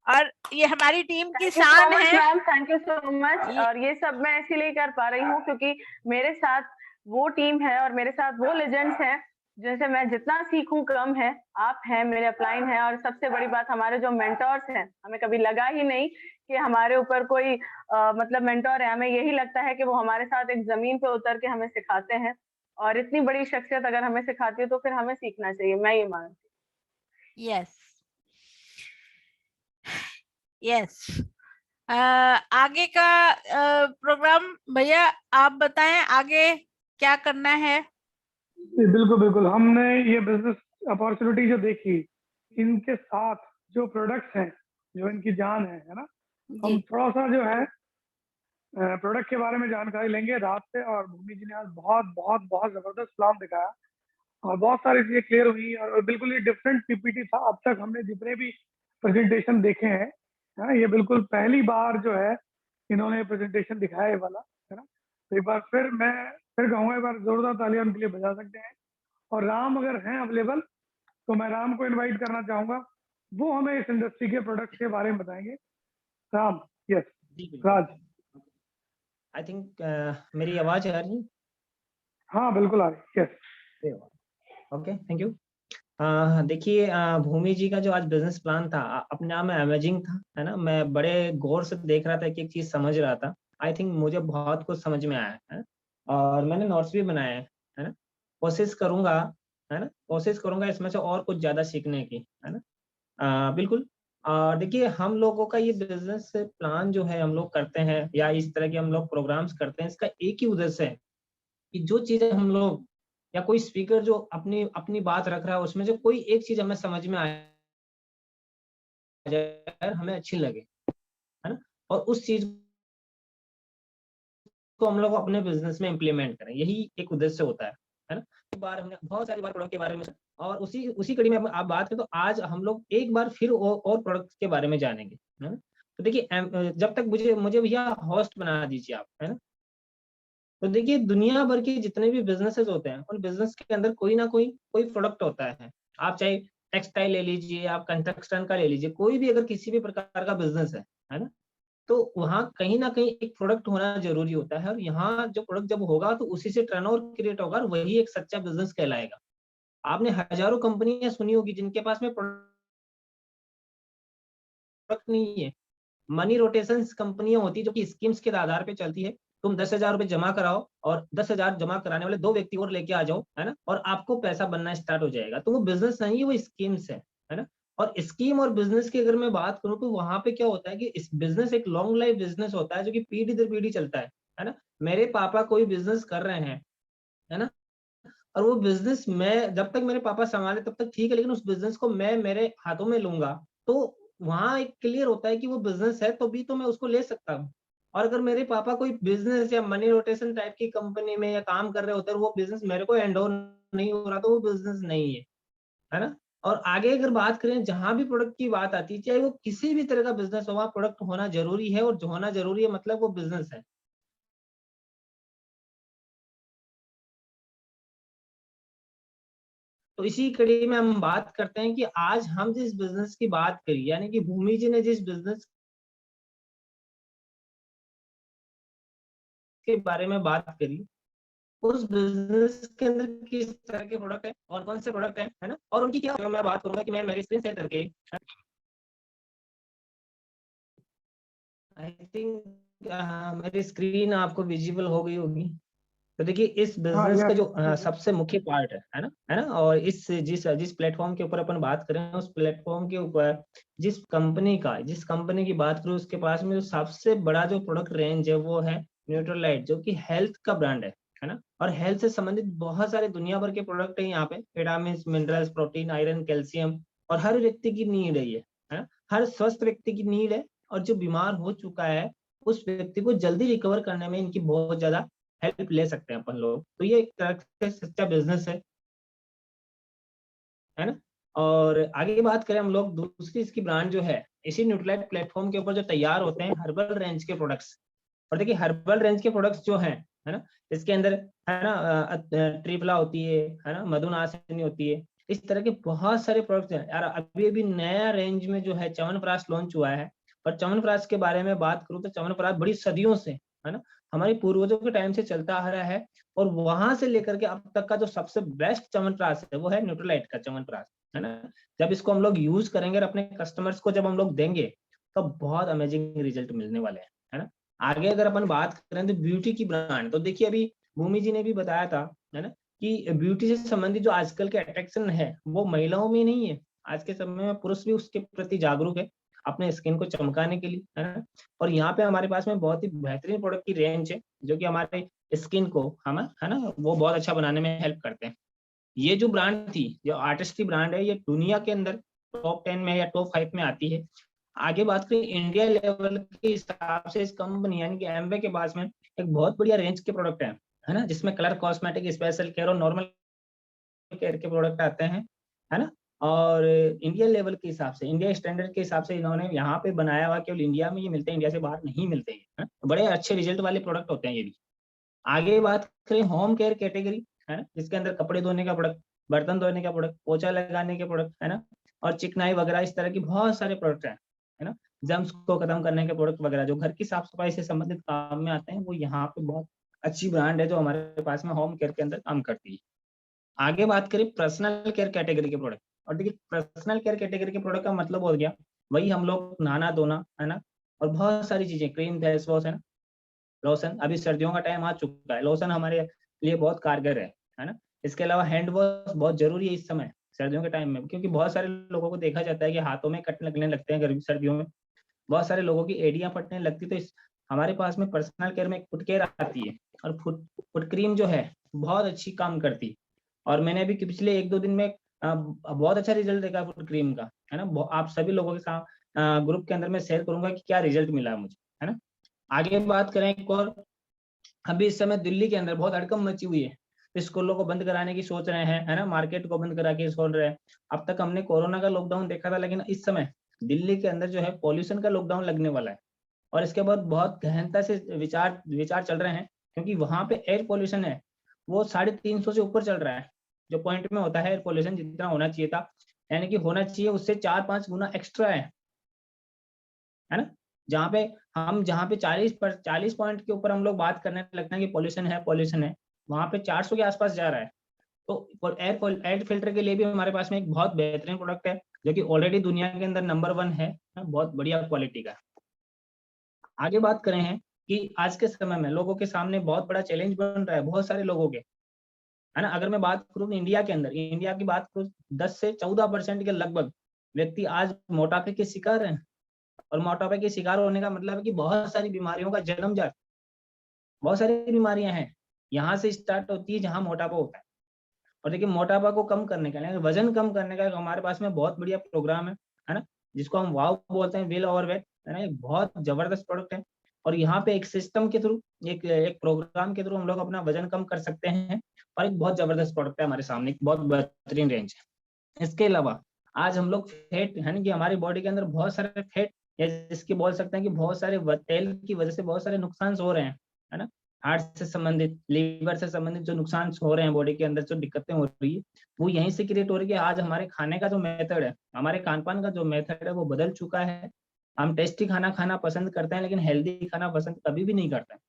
और ये हमारी टीम की शान है। Ma'am thank you so much. और ये सब मैं इसीलिए कर पा रही हूँ क्योंकि मेरे साथ वो टीम है और मेरे साथ वो लेजेंड्स हैं जिनसे मैं जितना सीखूं कम है। आप हैं, मेरे अपलाइन है, और सबसे बड़ी बात हमारे जो मेंटोर्स हैं, हमें कभी लगा ही नहीं कि हमारे ऊपर कोई मतलब मेंटोर है। हमें यही लगता है कि वो हमारे साथ एक जमीन पे उतर के हमें सिखाते हैं, और इतनी बड़ी शख्सियत अगर हमें सिखाती है तो फिर हमें सीखना चाहिए, मैं ये मानती हूँ। Yes yes. आगे का प्रोग्राम भैया आप बताएं, आगे क्या करना है? बिल्कुल बिल्कुल, हमने ये बिजनेस अपॉर्चुनिटी जो देखी, इनके साथ जो प्रोडक्ट्स हैं, जो इनकी जान है ना, हम थोड़ा सा जो है प्रोडक्ट के बारे में जानकारी लेंगे रात से। और भूमि जी ने आज बहुत बहुत बहुत जबरदस्त प्लान दिखाया और बहुत सारी चीजें क्लियर हुई, और बिल्कुल ये डिफरेंट पीपीटी था। अब तक हमने जितने भी प्रेजेंटेशन देखे हैं, है ना, ये बिल्कुल पहली बार जो है इन्होंने प्रेजेंटेशन दिखाया है वाला, है ना। तो एक बार फिर मैं फिर कहूँगा, एक बार जोरदार तालियां उनके लिए बजा सकते हैं। और राम अगर हैं अवेलेबल तो मैं राम को इनवाइट करना चाहूंगा, वो हमें इस इंडस्ट्री के प्रोडक्ट्स के बारे में बताएंगे। Ram, yes Raj. I think मेरी आवाज आ रही है? हाँ बिल्कुल आ रही, यस। Okay, thank you. देखिए, भूमि जी का जो आज बिजनेस प्लान था अपने आप में अमेजिंग था, है ना। मैं बड़े गौर से देख रहा था, कि एक चीज समझ रहा था। आई थिंक मुझे बहुत कुछ समझ में आया है। और मैंने नोट्स भी बनाए हैं, है ना। कोशिश करूंगा, है ना, कोशिश करूंगा इसमें से और कुछ ज्यादा सीखने की, है ना। बिल्कुल। देखिए हम लोगों का ये बिजनेस प्लान जो है हम लोग करते हैं या इस तरह के हम लोग प्रोग्राम्स करते हैं, इसका एक ही उद्देश्य है कि जो चीजें हम लोग या कोई स्पीकर जो अपनी अपनी बात रख रहा है उसमें से कोई एक चीज हमें समझ में आ जाए, हमें अच्छी लगे, है ना, और उस चीज को हम लोग अपने बिजनेस में इम्प्लीमेंट करें, यही एक उद्देश्य होता है ना। एक बार हमने बहुत सारी बार प्रोडक्ट के बारे में और उसी उसी कड़ी में आप बात करें तो आज हम लोग एक बार फिर और प्रोडक्ट के बारे में जानेंगे, है ना। तो देखिए जब तक मुझे मुझे भैया होस्ट बना दीजिए आप, है ना। तो देखिए दुनिया भर के जितने भी बिजनेसेस होते हैं उन बिजनेस के अंदर कोई ना कोई प्रोडक्ट होता है। आप चाहे टेक्सटाइल ले लीजिए, आप कंस्ट्रक्शन का ले लीजिए, कोई भी अगर किसी भी प्रकार का बिजनेस है ना, तो वहाँ कहीं ना कहीं एक प्रोडक्ट होना जरूरी होता है, और यहाँ जो प्रोडक्ट जब होगा तो उसी से टर्नओवर क्रिएट होगा और वही एक सच्चा बिजनेस कहलाएगा। आपने हजारों कंपनियां सुनी होगी जिनके पास में प्रोडक्ट नहीं है। मनी रोटेशन कंपनियां होती है जो कि स्कीम्स के आधार पे चलती है। तुम 10,000 रुपए जमा कराओ और 10,000 जमा कराने वाले 2 व्यक्ति और लेके आ जाओ, है ना, और आपको पैसा बनना स्टार्ट हो जाएगा। तो वो बिजनेस नहीं है, वो स्कीम्स है ना। और स्कीम और बिजनेस की अगर मैं बात करूं तो वहां पे क्या होता है कि इस बिजनेस एक लॉन्ग लाइफ बिजनेस होता है जो कि पीढ़ी दर पीढ़ी चलता है ना। मेरे पापा कोई बिजनेस कर रहे हैं, है ना, और वो बिजनेस मैं जब तक मेरे पापा संभाले तब तक ठीक है, लेकिन उस बिजनेस को मैं मेरे हाथों में लूंगा तो वहां एक क्लियर होता है कि वो बिजनेस है तो भी तो मैं उसको ले सकता हूँ। और अगर मेरे पापा कोई बिजनेस या मनी रोटेशन टाइप की कंपनी में या काम कर रहे होते हैं और वो बिजनेस मेरे को हैंड ओवर नहीं हो रहा तो वो बिजनेस नहीं है ना। और आगे अगर बात करें जहां भी प्रोडक्ट की बात आती है, चाहे वो किसी भी तरह का बिजनेस हो, वहाँ प्रोडक्ट होना जरूरी है, और जो होना जरूरी है मतलब वो बिजनेस है। तो इसी कड़ी में हम बात करते हैं कि आज हम जिस बिजनेस की बात करी, यानी कि भूमि जी ने जिस बिजनेस के बारे में बात करी, उस बिजनेस के अंदर किस तरह के प्रोडक्ट है, कौन कौन से प्रोडक्ट है ना, और उनकी क्या मैं बात करूंगा कि मैं मेरी स्क्रीन शेयर करके आई थिंक मेरी स्क्रीन आपको विजिबल हो गई होगी। तो देखिए इस हाँ बिजनेस का यस जो सबसे मुख्य पार्ट है ना, और इस जिस जिस प्लेटफॉर्म के ऊपर अपन बात करें उस प्लेटफॉर्म के ऊपर जिस कंपनी की बात करूं उसके पास में जो सबसे बड़ा जो प्रोडक्ट रेंज है वो है न्यूट्रलाइट, जो कि हेल्थ का ब्रांड है ना। और हेल्थ से संबंधित बहुत सारे दुनिया भर के प्रोडक्ट है यहाँ पे, vitamin minerals protein iron calcium, और हर व्यक्ति की नीड है ये, है ना, हर स्वस्थ व्यक्ति की नीड है। और जो बीमार हो चुका है उस व्यक्ति को जल्दी रिकवर करने में इनकी बहुत ज्यादा हेल्प ले सकते हैं अपन लोग। तो ये एक तरह से सच्चा बिजनेस है ना। और आगे बात करें हम लोग दूसरी इसकी ब्रांड जो है, इसी न्यूट्रीलाइट प्लेटफॉर्म के ऊपर जो तैयार होते हैं हर्बल रेंज के प्रोडक्ट्स। और देखिए हर्बल रेंज के प्रोडक्ट्स जो हैं, है ना, इसके अंदर है ना ट्रिपला होती है ना, मधुनासिनी होती है, इस तरह के बहुत सारे प्रोडक्ट्स हैं यार। अभी अभी नया रेंज में जो है च्यवनप्राश लॉन्च हुआ है। और च्यवनप्राश के बारे में बात करूं तो च्यवनप्राश बड़ी सदियों से, है ना, हमारे पूर्वजों के टाइम से चलता आ रहा है। और वहां से लेकर के अब तक का जो सबसे बेस्ट च्यवनप्राश है वो है न्यूट्रीलाइट का च्यवनप्राश, है ना। जब इसको हम लोग यूज करेंगे और अपने कस्टमर्स को जब हम लोग देंगे तो बहुत अमेजिंग रिजल्ट मिलने वाले हैं, है ना। आगे अगर अपन बात करें तो ब्यूटी की ब्रांड, तो देखिए अभी भूमि जी ने भी बताया था, है ना, कि ब्यूटी से संबंधित जो आजकल के अट्रैक्शन है वो महिलाओं में नहीं है। आज के समय में पुरुष भी उसके प्रति जागरूक है अपने स्किन को चमकाने के लिए, है ना। और यहाँ पे हमारे पास में बहुत ही बेहतरीन प्रोडक्ट की रेंज है जो कि हमारे स्किन को हम है ना वो बहुत अच्छा बनाने में हेल्प करते हैं। ये जो ब्रांड थी, जो आर्टिस्ट की ब्रांड है, ये दुनिया के अंदर टॉप 10 में या टॉप 5 में आती है। आगे बात करें इंडिया लेवल के हिसाब से इस कंपनी यानी कि एमवे के पास में एक बहुत बढ़िया रेंज के प्रोडक्ट है ना, जिसमें कलर कॉस्मेटिक स्पेशल केयर और नॉर्मल केयर के प्रोडक्ट आते हैं, है ना। और इंडिया लेवल के हिसाब से, इंडिया स्टैंडर्ड के हिसाब से इन्होंने यहाँ पे बनाया हुआ, केवल इंडिया में ये मिलते हैं, इंडिया से बाहर नहीं मिलते हैं। बड़े अच्छे रिजल्ट वाले प्रोडक्ट होते हैं ये भी। आगे बात करें होम केयर कैटेगरी, है ना, जिसके अंदर कपड़े धोने का प्रोडक्ट, बर्तन धोने का प्रोडक्ट, पोछा लगाने के प्रोडक्ट, है ना, और चिकनाई वगैरह, इस तरह की बहुत सारे प्रोडक्ट है ना, जर्म्स को खत्म करने के प्रोडक्ट वगैरह जो घर की साफ सफाई से संबंधित काम में आते हैं, वो यहाँ पे बहुत अच्छी ब्रांड है जो हमारे पास में होम केयर के अंदर काम करती है। आगे बात करें पर्सनल केयर कैटेगरी के प्रोडक्ट, और देखिए पर्सनल केयर कैटेगरी के प्रोडक्ट का मतलब हो गया वही हम लोग नहाना धोना, है ना, और बहुत सारी चीजें, क्रीम फेस वॉश, है ना, लोशन, अभी सर्दियों का टाइम आ चुका है, लोशन हमारे लिए बहुत कारगर है ना। इसके अलावा हैंड वॉश बहुत जरूरी है इस समय सर्दियों के टाइम में, क्योंकि बहुत सारे लोगों को देखा जाता है कि हाथों में कट लगने लगते हैं गर्मी सर्दियों में, बहुत सारे लोगों की एड़ियां फटने लगती। तो हमारे पास में पर्सनल केयर में एक फुट केयर आती है, और फुट क्रीम जो है बहुत अच्छी काम करती, और मैंने अभी पिछले 1-2 दिन में बहुत अच्छा रिजल्ट देखा फुट क्रीम का, है ना। आप सभी लोगों के साथ ग्रुप के अंदर मैं शेयर करूंगा कि क्या रिजल्ट मिला मुझे, है ना। आगे बात करें एक और, अभी इस समय दिल्ली के अंदर बहुत हड़कंप मची हुई है, स्कूलों को बंद कराने की सोच रहे हैं, है ना, मार्केट को बंद करा के सोच रहे हैं। अब तक हमने कोरोना का लॉकडाउन देखा था, लेकिन इस समय दिल्ली के अंदर जो है पॉल्यूशन का लॉकडाउन लगने वाला है, और इसके बाद बहुत गहनता से विचार चल रहे हैं, क्योंकि वहां पे एयर पॉल्यूशन है वो 350 से ऊपर चल रहा है। जो पॉइंट में होता है एयर पॉल्यूशन जितना होना चाहिए था, यानी कि होना चाहिए उससे 4-5 गुना एक्स्ट्रा है ना। जहाँ पे 40 पॉइंट के ऊपर हम लोग बात करने लगते हैं कि पॉल्यूशन है, वहां पे 400 के आसपास जा रहा है। तो एयर फिल्टर के लिए भी हमारे पास में एक बहुत बेहतरीन प्रोडक्ट है, जो कि ऑलरेडी दुनिया के अंदर नंबर 1 है, बहुत बढ़िया क्वालिटी का। आगे बात करें हैं कि आज के समय में लोगों के सामने बहुत बड़ा चैलेंज बन रहा है, बहुत सारे लोगों के, है ना। अगर मैं बात करूँ इंडिया के अंदर, इंडिया की बात करूँ, 10 से 14% के लगभग व्यक्ति आज मोटापे के शिकार हैं, और मोटापे के शिकार होने का मतलब है कि बहुत सारी बीमारियों का जन्मजात, बहुत सारी बीमारियां हैं यहाँ से स्टार्ट होती है जहाँ मोटापा होता है। और देखिए मोटापा को कम करने का, वजन कम करने का हमारे पास में बहुत बढ़िया प्रोग्राम है ना, जिसको हम वाव बोलते हैं, विल ओवर वेट, है ना। एक बहुत जबरदस्त प्रोडक्ट है, और यहाँ पे एक सिस्टम के थ्रू, एक प्रोग्राम के थ्रू हम लोग अपना वजन कम कर सकते हैं, और एक बहुत जबरदस्त प्रोडक्ट है हमारे सामने, एक बहुत बेहतरीन रेंज है। इसके अलावा आज हम लोग फेट, है ना, कि हमारी बॉडी के अंदर बहुत सारे फेट, या जिसकी बोल सकते हैं कि बहुत सारे तेल की वजह से बहुत सारे नुकसान हो रहे हैं, है ना। हार्ट से संबंधित, लीवर से संबंधित जो नुकसान हो रहे हैं, बॉडी के अंदर जो दिक्कतें हो रही है, वो यहीं से क्रिएट हो रही है। आज हमारे खाने का जो मेथड है, हमारे खान पान का जो मेथड है, वो बदल चुका है। हम टेस्टी खाना खाना पसंद करते हैं, लेकिन हेल्दी खाना पसंद कभी भी नहीं करते हैं।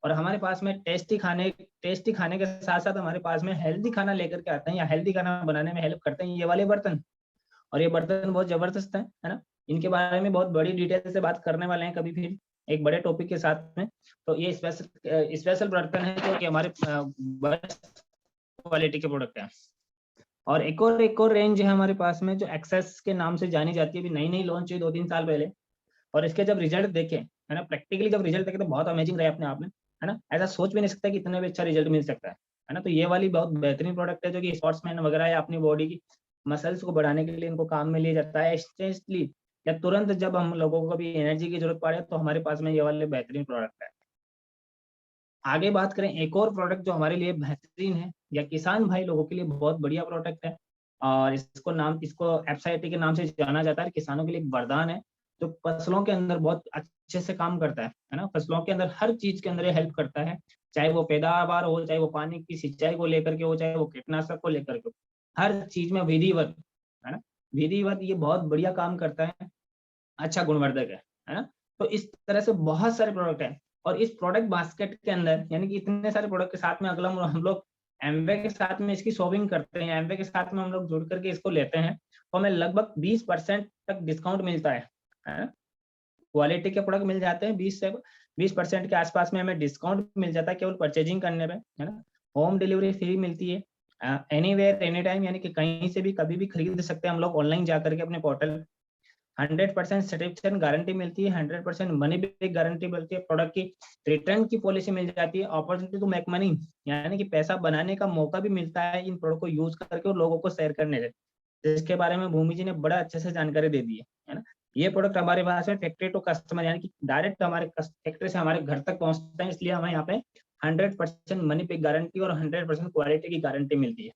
और हमारे पास में टेस्टी खाने के साथ साथ हमारे पास में हेल्दी खाना लेकर के आते हैं, या हेल्दी खाना बनाने में हेल्प करते हैं ये वाले बर्तन। और ये बर्तन बहुत जबरदस्त है ना। इनके बारे में बहुत बड़ी डिटेल से बात करने वाले हैं कभी फिर एक बड़े टॉपिक के साथ में। तो ये स्पेशल बर्तन है जो कि हमारे बेस्ट क्वालिटी के प्रोडक्ट हैं। और एक और रेंज है हमारे पास में जो एक्सेस के नाम से जानी जाती है, अभी नई लॉन्च हुई 2-3 साल पहले, और इसके जब रिजल्ट देखे, है ना, प्रैक्टिकली जब रिजल्ट देखे तो बहुत अमेजिंग रहे अपने आप में, है ना। ऐसा सोच भी नहीं सकता कि इतना भी अच्छा रिजल्ट मिल सकता है ना। तो ये वाली बहुत बेहतरीन प्रोडक्ट है, जो कि स्पोर्ट्समैन वगैरह या अपनी बॉडी की मसल्स को बढ़ाने के लिए इनको काम में लिया जाता है इंस्टेंटली, या तुरंत जब हम लोगों को भी एनर्जी की जरूरत पड़े तो हमारे पास में ये वाले बेहतरीन प्रोडक्ट है। आगे बात करें एक और प्रोडक्ट जो हमारे लिए बेहतरीन है, या किसान भाई लोगों के लिए बहुत बढ़िया प्रोडक्ट है, और इसको एफसाईटी के नाम से जाना जाता है। किसानों के लिए एक वरदान है, जो फसलों के अंदर बहुत अच्छे से काम करता है ना। फसलों के अंदर हर चीज के अंदर ये हेल्प करता है, चाहे वो पैदावार हो, चाहे वो पानी की सिंचाई को लेकर के हो, चाहे वो कीटनाशक को लेकर के हो, हर चीज में विधिवत, है ना, विधिवत ये बहुत बढ़िया काम करता है, अच्छा गुणवर्धक है ना। तो इस तरह से बहुत सारे प्रोडक्ट हैं, और इस प्रोडक्ट बास्केट के अंदर, यानी कि इतने सारे प्रोडक्ट के साथ में अगला हम लोग एमवे के साथ में इसकी शॉपिंग करते हैं, एमवे के साथ में हम लोग जुड़ करके इसको लेते हैं, तो हमें लगभग 20% तक डिस्काउंट मिलता है ना। क्वालिटी के प्रोडक्ट मिल जाते हैं, 20% के आसपास में हमें डिस्काउंट मिल जाता है केवल परचेजिंग करने पे, है ना। होम डिलीवरी फ्री मिलती है, एनीवेयर एनी टाइम, यानी कि कहीं से भी कभी भी खरीद सकते हैं हम लोग ऑनलाइन जाकर के अपने पोर्टल। 100% सेटिस्फेक्शन गारंटी मिलती है, 100% मनी बैक गारंटी मिलती है, प्रोडक्ट की रिटर्न की पॉलिसी मिल जाती है, अपॉर्चुनिटी टू मेक मनी, यानी कि पैसा बनाने का मौका भी मिलता है इन प्रोडक्ट को यूज करके और लोगों को शेयर करने से, जिसके बारे में भूमि जी ने बड़ा अच्छे से जानकारी दे दी है ना। ये प्रोडक्ट हमारे पास में फैक्ट्री टू कस्टमर, यानी कि डायरेक्ट हमारे फैक्ट्री से हमारे घर तक पहुंचते हैं, इसलिए हमें यहाँ पे 100% मनी बैक गारंटी और 100% क्वालिटी की गारंटी मिलती है।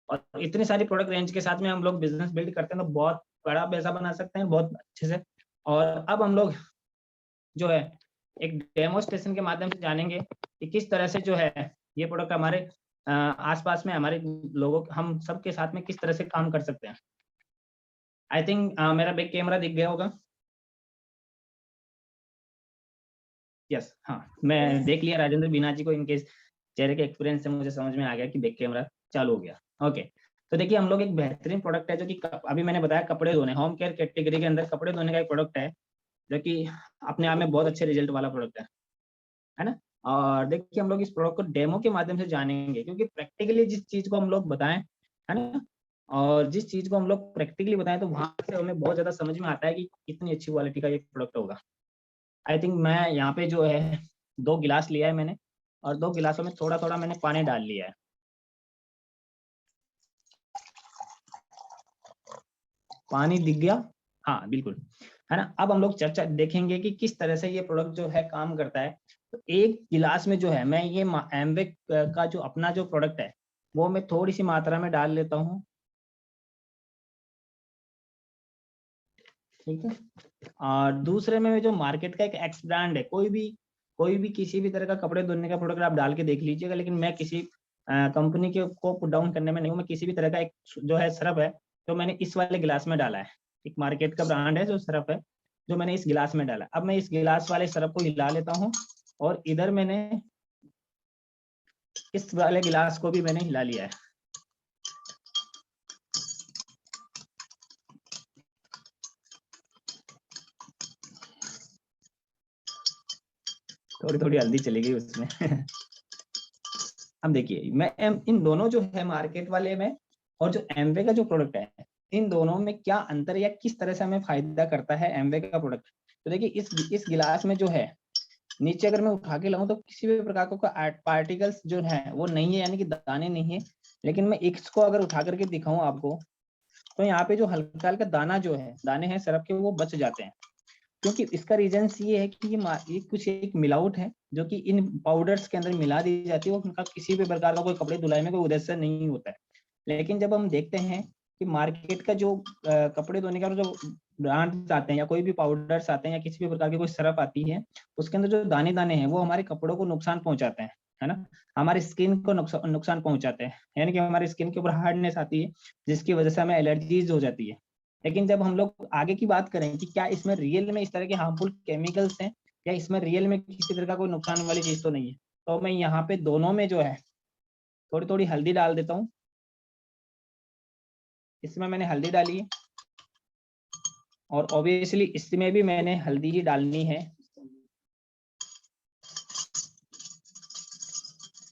और इतनी सारी प्रोडक्ट रेंज के साथ में हम लोग बिजनेस बिल्ड करते हैं तो बहुत बड़ा पैसा बना सकते हैं बहुत अच्छे से। और अब हम लोग जो है एक डेमोस्ट्रेशन के माध्यम से जानेंगे कि किस तरह से जो है ये प्रोडक्ट हमारे आसपास में हमारे लोगों, हम सबके साथ में किस तरह से काम कर सकते हैं। आई थिंक मेरा बैक कैमरा दिख गया होगा। यस, हाँ, मैं देख लिया राजेंद्र बीना जी को, इनके चेहरे के एक्सपीरियंस से मुझे समझ में आ गया कि बैक कैमरा चालू हो गया। ओके, तो देखिए हम लोग एक बेहतरीन प्रोडक्ट है जो कि अभी मैंने बताया कपड़े धोने, होम केयर कैटेगरी के अंदर कपड़े धोने का एक प्रोडक्ट है जो कि अपने आप में बहुत अच्छे रिजल्ट वाला प्रोडक्ट है। है ना। और देखिए हम लोग इस प्रोडक्ट को डेमो के माध्यम से जानेंगे, क्योंकि प्रैक्टिकली जिस चीज को हम लोग बताएं, है ना, और जिस चीज को हम लोग प्रैक्टिकली बताएं तो वहां से हमें बहुत ज्यादा समझ में आता है कि कितनी अच्छी क्वालिटी का ये प्रोडक्ट होगा। आई थिंक मैं यहाँ पे जो है 2 गिलास लिया है मैंने, और 2 गिलासों में थोड़ा थोड़ा मैंने पानी डाल लिया है। पानी दिख गया? हाँ बिल्कुल, है ना। अब हम लोग चर्चा देखेंगे कि किस तरह से ये प्रोडक्ट जो है काम करता है। तो एक गिलास में जो है मैं ये एमवे का जो अपना जो प्रोडक्ट है वो मैं थोड़ी सी मात्रा में डाल लेता हूँ, ठीक है। और दूसरे में जो मार्केट का एक एक्स ब्रांड है, कोई भी किसी भी तरह का कपड़े धोने का प्रोडक्ट आप डाल के देख लीजिएगा, लेकिन मैं किसी कंपनी के को पुट डाउन करने में नहीं हूँ। मैं किसी भी तरह का एक जो है सरफ है तो मैंने इस वाले गिलास में डाला है। एक मार्केट का ब्रांड है जो सरफ है, जो मैंने इस गिलास में डाला। अब मैं इस गिलास वाले सरफ को हिला लेता हूँ, और इधर मैंने इस वाले गिलास को भी मैंने हिला लिया है। थोड़ी थोड़ी हल्दी चली गई उसमें। अब देखिए मैं इन दोनों जो है मार्केट वाले में और जो एमवे का जो प्रोडक्ट है, इन दोनों में क्या अंतर या किस तरह से हमें फायदा करता है एमवे का प्रोडक्ट। तो देखिए इस गिलास में जो है नीचे अगर मैं उठा के लाऊं तो किसी भी प्रकार का पार्टिकल्स जो है वो नहीं है, यानी कि दाने नहीं है। लेकिन मैं इसको अगर उठा करके दिखाऊं आपको तो यहाँ पे जो हल्का हल्का दाना जो है, दाने हैं सरफ के, वो बच जाते हैं। क्योंकि इसका रीजन ये है कि ये कुछ एक मिलावट है जो कि इन पाउडर्स के अंदर मिला दी जाती है, उनका किसी भी प्रकार का कोई कपड़े धुलाई में कोई उद्देश्य नहीं होता है। लेकिन जब हम देखते हैं कि मार्केट का जो कपड़े धोने का जो ब्रांड्स आते हैं या कोई भी पाउडर्स आते हैं या किसी भी प्रकार की कोई सरफ आती है, उसके अंदर जो दाने दाने हैं वो हमारे कपड़ों को नुकसान पहुंचाते हैं, है ना। हमारी स्किन को नुकसान पहुंचाते हैं, यानी कि हमारी स्किन के ऊपर हार्डनेस आती है जिसकी वजह से हमें एलर्जीज हो जाती है। लेकिन जब हम लोग आगे की बात करें कि क्या इसमें रियल में इस तरह के हार्मफुल केमिकल्स हैं या इसमें रियल में किसी तरह का कोई नुकसान वाली चीज तो नहीं है, तो मैं यहाँ पे दोनों में जो है थोड़ी थोड़ी हल्दी डाल देता हूँ। इसमें मैंने हल्दी डाली है, और ऑब्वियसली इसमें भी मैंने हल्दी ही डालनी है।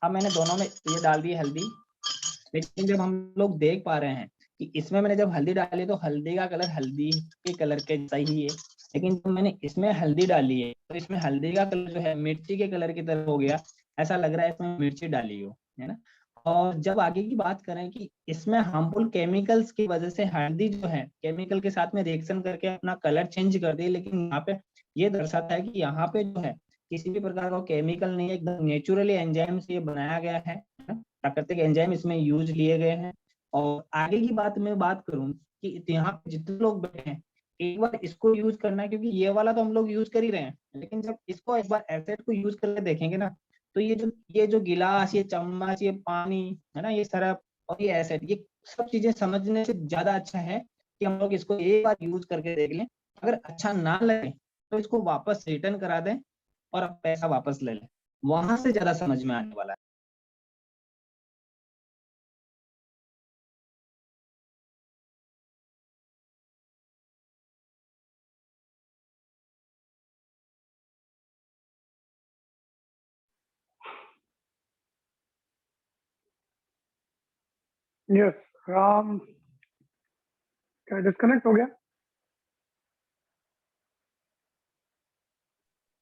अब मैंने दोनों में ये डाल दी हल्दी, लेकिन जब हम लोग देख पा रहे हैं कि इसमें मैंने जब हल्दी डाली तो हल्दी का कलर हल्दी के कलर के जैसा ही है, लेकिन जब मैंने इसमें हल्दी डाली है तो इसमें हल्दी का कलर जो है मिर्ची के कलर की तरह हो गया। ऐसा लग रहा है इसमें मिर्ची डाली हो, है ना। और जब आगे की बात करें कि इसमें हार्मफुल केमिकल्स की वजह से हल्दी जो है केमिकल के साथ में रिएक्शन करके अपना कलर चेंज कर दी, लेकिन यहाँ पे ये दर्शाता है कि यहाँ पे जो है किसी भी प्रकार का केमिकल नहीं है, एकदम नेचुरली एंजाइम से ये बनाया गया है ना? प्राकृतिक एंजाइम इसमें यूज लिए गए हैं। और आगे की बात मैं बात करूं कि यहाँ पे जितने लोग बैठे हैं एक बार इसको यूज करना है, क्योंकि ये वाला तो हम लोग यूज कर ही रहे हैं, लेकिन जब इसको एक बार एसेट को यूज करके देखेंगे ना, तो ये जो गिलास, ये चम्मच, ये पानी, है ना, ये सरफ और ये एसेट, ये सब चीजें समझने से ज्यादा अच्छा है कि हम लोग इसको एक बार यूज करके देख लें। अगर अच्छा ना लगे तो इसको वापस रिटर्न करा दें और पैसा वापस ले लें, वहां से ज्यादा समझ में आने वाला है। यस राम, क्या डिस्कनेक्ट हो गया?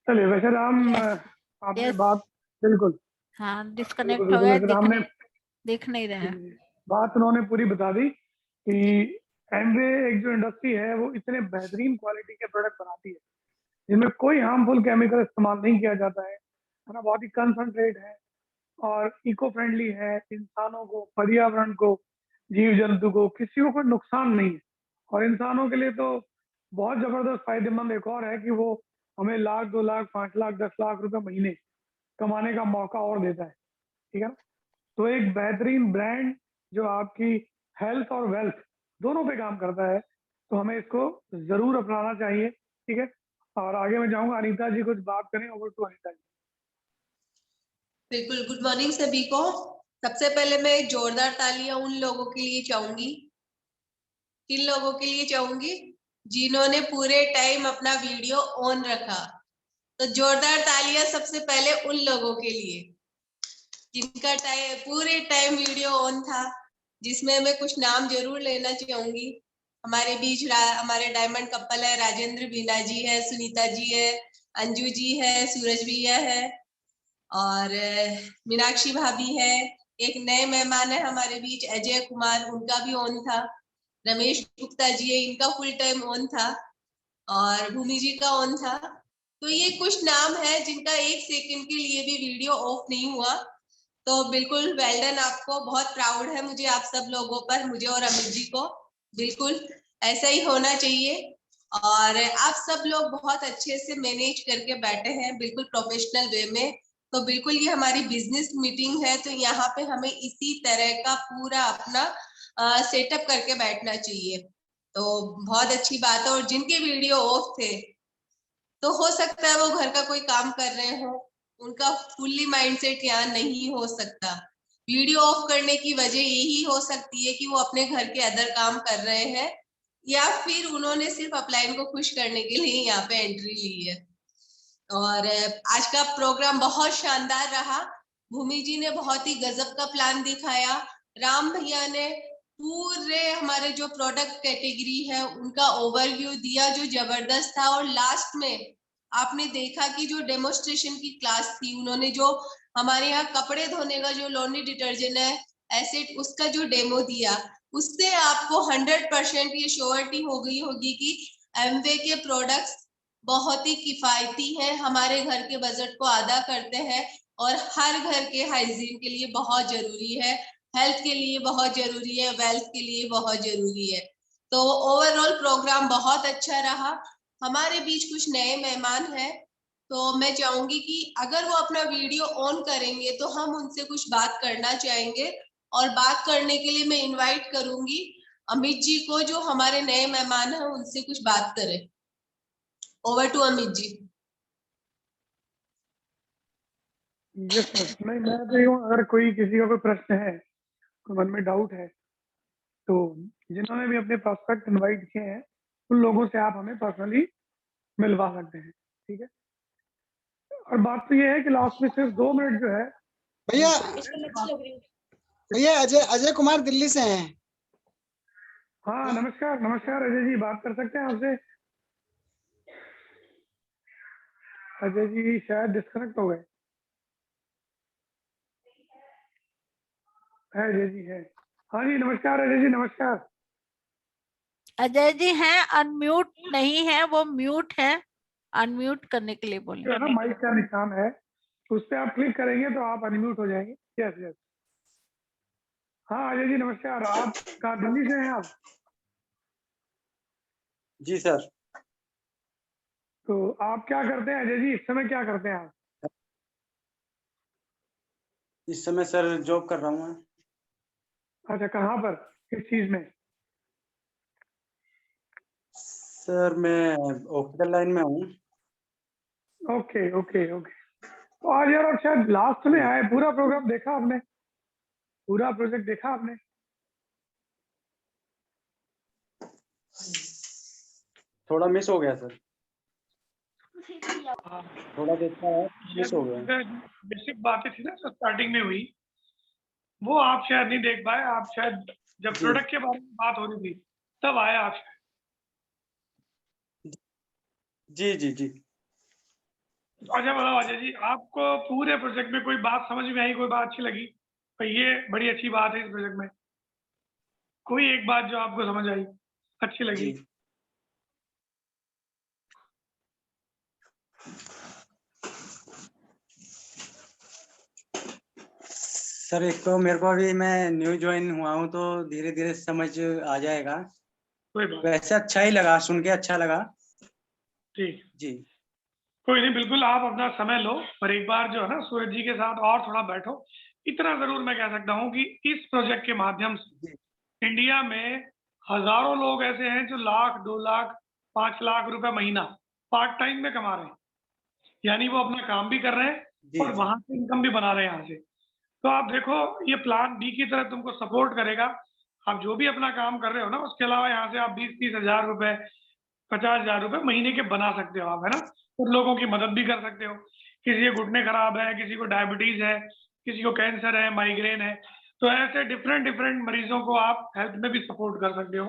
चलिए, वैसे राम आपने Yes. बात बिल्कुल हाँ बिल्कुल डिस्कनेक्ट हो बिल्कुल गया, वैसे हमने देख नहीं रहे हैं। बात उन्होंने पूरी बता दी कि एमवे एक जो इंडस्ट्री है वो इतने बेहतरीन क्वालिटी के प्रोडक्ट बनाती है जिनमें कोई हार्मफुल केमिकल इस्तेमाल नहीं किया जाता है ना, बहुत ही कंसंट्रेट है और इको फ्रेंडली है। इंसानों को, पर्यावरण को, जीव जंतु को, किसी को कोई नुकसान नहीं है। और इंसानों के लिए तो बहुत जबरदस्त फायदेमंद एक और है कि वो हमें लाख, 2 लाख, 5 लाख, 10 लाख रुपए महीने कमाने का मौका और देता है, ठीक है ना। तो एक बेहतरीन ब्रांड जो आपकी हेल्थ और वेल्थ दोनों पे काम करता है, तो हमें इसको जरूर अपनाना चाहिए, ठीक है। और आगे मैं चाहूंगा अनीता जी कुछ बात करें। ओवर टू अनीता जी। बिल्कुल, गुड मॉर्निंग सभी को। सबसे पहले मैं जोरदार तालियां उन लोगों के लिए चाहूंगी, किन लोगों के लिए चाहूंगी, जिन्होंने पूरे टाइम अपना वीडियो ऑन रखा। तो जोरदार तालियां सबसे पहले उन लोगों के लिए जिनका पूरे टाइम वीडियो ऑन था, जिसमें मैं कुछ नाम जरूर लेना चाहूंगी। हमारे बीच हमारे डायमंड कपल है, राजेंद्र बीना जी है, सुनीता जी है, अंजू जी है, सूरज भैया है और मीनाक्षी भाभी है। एक नए मेहमान है हमारे बीच, अजय कुमार, उनका भी ऑन था। रमेश गुप्ता जी है, इनका फुल टाइम ऑन था और भूमि जी का ऑन था। तो ये कुछ नाम है जिनका 1 सेकंड के लिए भी वीडियो ऑफ नहीं हुआ। तो बिल्कुल वेल डन आपको, बहुत प्राउड है मुझे आप सब लोगों पर, मुझे और अमित जी को। बिल्कुल ऐसा ही होना चाहिए और आप सब लोग बहुत अच्छे से मैनेज करके बैठे हैं, बिल्कुल प्रोफेशनल वे में। तो बिल्कुल ये हमारी बिजनेस मीटिंग है, तो यहाँ पे हमें इसी तरह का पूरा अपना सेटअप करके बैठना चाहिए। तो बहुत अच्छी बात है। और जिनके वीडियो ऑफ थे तो हो सकता है वो घर का कोई काम कर रहे हो, उनका फुल्ली माइंडसेट यहाँ नहीं हो सकता। वीडियो ऑफ करने की वजह यही हो सकती है कि वो अपने घर के अदर काम कर रहे हैं या फिर उन्होंने सिर्फ अपलाइन को खुश करने के लिए यहाँ पे एंट्री ली है। और आज का प्रोग्राम बहुत शानदार रहा। भूमि जी ने बहुत ही गजब का प्लान दिखाया, राम भैया ने पूरे हमारे जो प्रोडक्ट कैटेगरी है उनका ओवरव्यू दिया जो जबरदस्त था। और लास्ट में आपने देखा कि जो डेमोस्ट्रेशन की क्लास थी, उन्होंने जो हमारे यहाँ कपड़े धोने का जो लॉन्ड्री डिटर्जेंट है एसिड, उसका जो डेमो दिया, उससे आपको 100% ये श्योरिटी हो गई होगी कि एमवे के प्रोडक्ट्स बहुत ही किफायती हैं, हमारे घर के बजट को आधा करते हैं और हर घर के हाइजीन के लिए बहुत जरूरी है, हेल्थ के लिए बहुत जरूरी है, वेल्थ के लिए बहुत जरूरी है। तो ओवरऑल प्रोग्राम बहुत अच्छा रहा। हमारे बीच कुछ नए मेहमान हैं, तो मैं चाहूंगी कि अगर वो अपना वीडियो ऑन करेंगे तो हम उनसे कुछ बात करना चाहेंगे। और बात करने के लिए मैं इनवाइट करूंगी अमित जी को, जो हमारे नए मेहमान हैं, उनसे कुछ बात करें। Over to Amit ji. Yes sir, नहीं मैं तो यूँ, अगर कोई किसी का कोई प्रश्न है, कोई मन में डाउट है, तो जिन्होंने भी अपने प्रोस्पेक्ट इनवाइट किए हैं उन लोगों से आप हमें पर्सनली मिलवा सकते हैं, ठीक है। और बात तो ये है कि लास्ट में सिर्फ 2 मिनट जो है भैया भैया अजय कुमार दिल्ली से हैं। हाँ नमस्कार, नमस्कार अजय जी, बात कर सकते हैं आपसे? अजय जी शायद डिस्कनेक्ट हो गए। है अजय जी है? हाँ जी नमस्कार अजय जी, नमस्कार। अजय जी हैं, अनम्यूट नहीं है, वो म्यूट है, अनम्यूट करने के लिए बोलिए। ना माइक का निशान है, उस पर आप क्लिक करेंगे तो आप अनम्यूट हो जाएंगे। Yes yes. हाँ अजय जी नमस्कार, आप कहाँ, दिल्ली से हैं आप? जी सर। तो आप क्या करते हैं अजय जी, इस समय क्या करते हैं आप? इस समय सर जॉब कर रहा हूँ। अच्छा, कहाँ पर, किस चीज में? सर मैं ऑप्टिकल लाइन में हूँ। Okay okay okay. तो आज यार आप शायद लास्ट में आए, पूरा प्रोग्राम देखा आपने, पूरा प्रोजेक्ट देखा आपने? थोड़ा मिस हो गया सर, थोड़ा देखा है, मिस हो गया। बेसिक बातें थी ना स्टार्टिंग में हुई, वो आप शायद नहीं देख पाए। आप शायद जब प्रोडक्ट के बारे में बात हो रही थी तब आए आप शायद। जी जी जी। अच्छा बताओ अजय जी, आपको पूरे प्रोजेक्ट में कोई बात समझ में आई, कोई बात अच्छी लगी? तो ये बड़ी अच्छी बात है इस प्रोजेक्ट में, कोई एक बात जो आपको समझ आई, अच्छी लगी? सर एक तो मेरे को अभी, मैं न्यू ज्वाइन हुआ हूँ तो धीरे धीरे समझ आ जाएगा। कोई बात वैसे अच्छा ही लगा, सुन के अच्छा लगा। ठीक जी कोई नहीं, बिल्कुल आप अपना समय लो और एक बार जो है ना सूरज जी के साथ और थोड़ा बैठो। इतना जरूर मैं कह सकता हूँ कि इस प्रोजेक्ट के माध्यम से इंडिया में हजारों लोग ऐसे हैं जो 1 लाख 2 लाख 5 लाख रुपए महीना पार्ट टाइम में कमा रहे हैं, यानी वो अपना काम भी कर रहे हैं और वहां से इनकम भी बना रहे हैं यहाँ से। तो आप देखो, ये प्लान बी की तरह तुमको सपोर्ट करेगा। आप जो भी अपना काम कर रहे हो ना, उसके अलावा यहाँ से आप 20-30 हजार रुपए 50 हजार रुपए महीने के बना सकते हो आप, है ना। कुछ लोगों की मदद भी कर सकते हो। किसी के घुटने खराब है, किसी को डायबिटीज है, किसी को कैंसर है, माइग्रेन है, तो ऐसे डिफरेंट डिफरेंट मरीजों को आप हेल्थ में भी सपोर्ट कर सकते हो।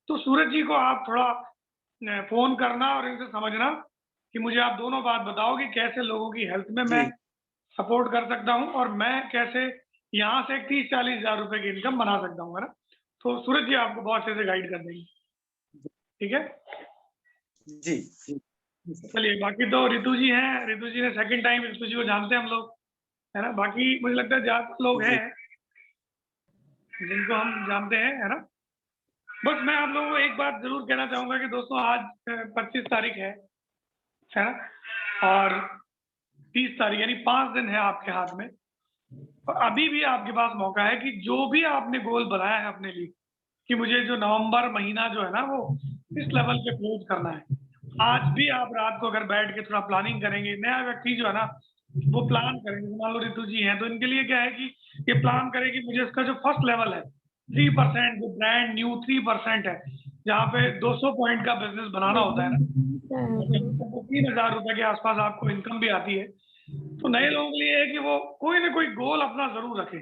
तो सूरज जी को आप थोड़ा फोन करना और इनसे समझना कि मुझे आप दोनों बात बताओ कि कैसे लोगों की हेल्थ में मैं जी सपोर्ट कर सकता हूँ और मैं कैसे यहाँ से 30-40 हजार रुपए की इनकम बना सकता हूँ, है ना। तो सूरज जी आपको बहुत अच्छे से गाइड कर देंगे, ठीक है। जी जी चलिए, बाकी तो रितु जी हैं, रितु जी ने सेकंड टाइम, रितु जी को जानते हैं हम लोग, है ना। बाकी मुझे लगता है ज्यादा लोग जी हैं जिनको हम जानते हैं, है ना। बस मैं आप लोगों को एक बात जरूर कहना चाहूंगा कि दोस्तों आज 25 तारीख है ना, और 30 तारीख यानी 5 दिन है आपके हाथ में। तो अभी भी आपके पास मौका है कि जो भी आपने गोल बनाया है अपने लिए कि मुझे जो नवंबर महीना जो है ना वो इस लेवल पे क्लोज करना है, आज भी आप रात को अगर बैठ के थोड़ा प्लानिंग करेंगे, नया व्यक्ति जो है ना वो प्लान करेंगे, मान लो रितु जी हैं तो इनके लिए क्या है कि ये प्लान करे कि मुझे इसका जो फर्स्ट लेवल है 3%, जो ब्रांड न्यू 3% है, जहाँ पे 200 पॉइंट का बिजनेस बनाना होता है ना, तो 3,000 रुपए के आसपास आपको इनकम भी आती है। तो नए लोगों के लिए है कि वो कोई ना कोई गोल अपना जरूर रखे।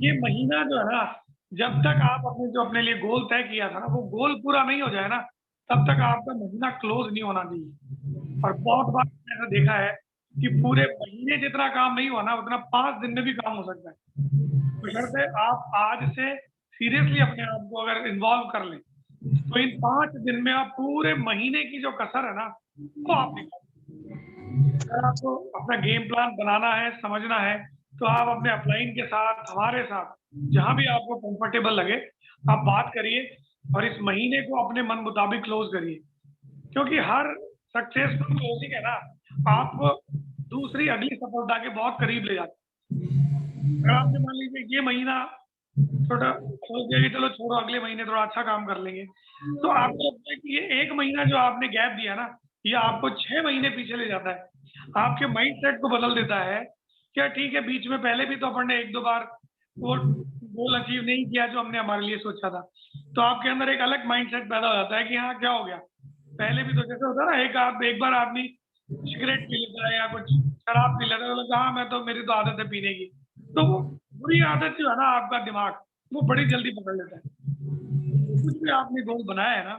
ये महीना जो है ना, जब तक आप अपने जो अपने लिए गोल तय किया था ना वो गोल पूरा नहीं हो जाए ना, तब तक आपका महीना क्लोज नहीं होना चाहिए। और बहुत बार मैंने ऐसा देखा है कि पूरे महीने जितना काम नहीं हुआ ना उतना 5 दिन में भी काम हो सकता है। बशर्ते आप आज से सीरियसली अपने आप को अगर इन्वॉल्व कर लें तो इन 5 दिन में आप पूरे महीने की जो कसर है ना वो आप निकाल। अगर आपको अपना गेम प्लान बनाना है, समझना है, तो आप अपने अपलाइन के साथ, हमारे साथ, जहां भी आपको कंफर्टेबल लगे आप बात करिए और इस महीने को अपने मन मुताबिक क्लोज करिए। क्योंकि हर सक्सेसफुल क्लोजिंग है ना आपको दूसरी अगली सफलता के बहुत करीब ले जाती है। अगर आपने मान लीजिए ये महीना थोड़ा सोच दिया कि चलो छोड़ो अगले महीने थोड़ा अच्छा काम कर लेंगे, तो आपको लगता है कि ये एक महीना जो आपने गैप दिया ना ये आपको 6 महीने पीछे ले जाता है, आपके माइंड सेट को बदल देता है। क्या ठीक है, बीच में पहले भी तो अपन ने 1-2 बार वो गोल अचीव नहीं किया जो हमने हमारे लिए सोचा था, तो आपके अंदर एक अलग माइंड सेट पैदा हो जाता है कि हाँ क्या हो गया, पहले भी तो जैसे होता है ना, एक बार आदमी सिगरेट पी लेता है या कुछ शराब पी लेता है तो लगता है, हाँ मैं तो मेरी तो आदत है पीने की, तो वो बुरी आदत जो है ना आपका दिमाग वो बड़ी जल्दी पकड़ लेता है। कुछ भी आपने गोल बनाया है ना,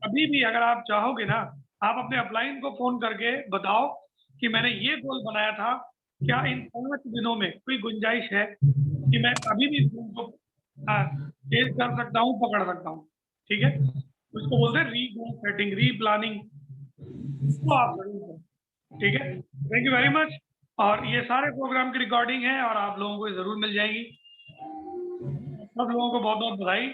अभी भी अगर आप चाहोगे ना आप अपने अपलाइन को फोन करके बताओ कि मैंने ये गोल बनाया था, क्या इन 5 दिनों में कोई गुंजाइश है कि मैं अभी भी इस गोल को चेज कर सकता हूँ, पकड़ सकता हूँ, ठीक है। उसको बोलते हैं री गोल सेटिंग, री प्लानिंग, इसको आप जरूर करें, ठीक है। Thank you very much. और ये सारे प्रोग्राम की रिकॉर्डिंग है और आप लोगों को जरूर मिल जाएगी। सब लोगों को बहुत बहुत बधाई।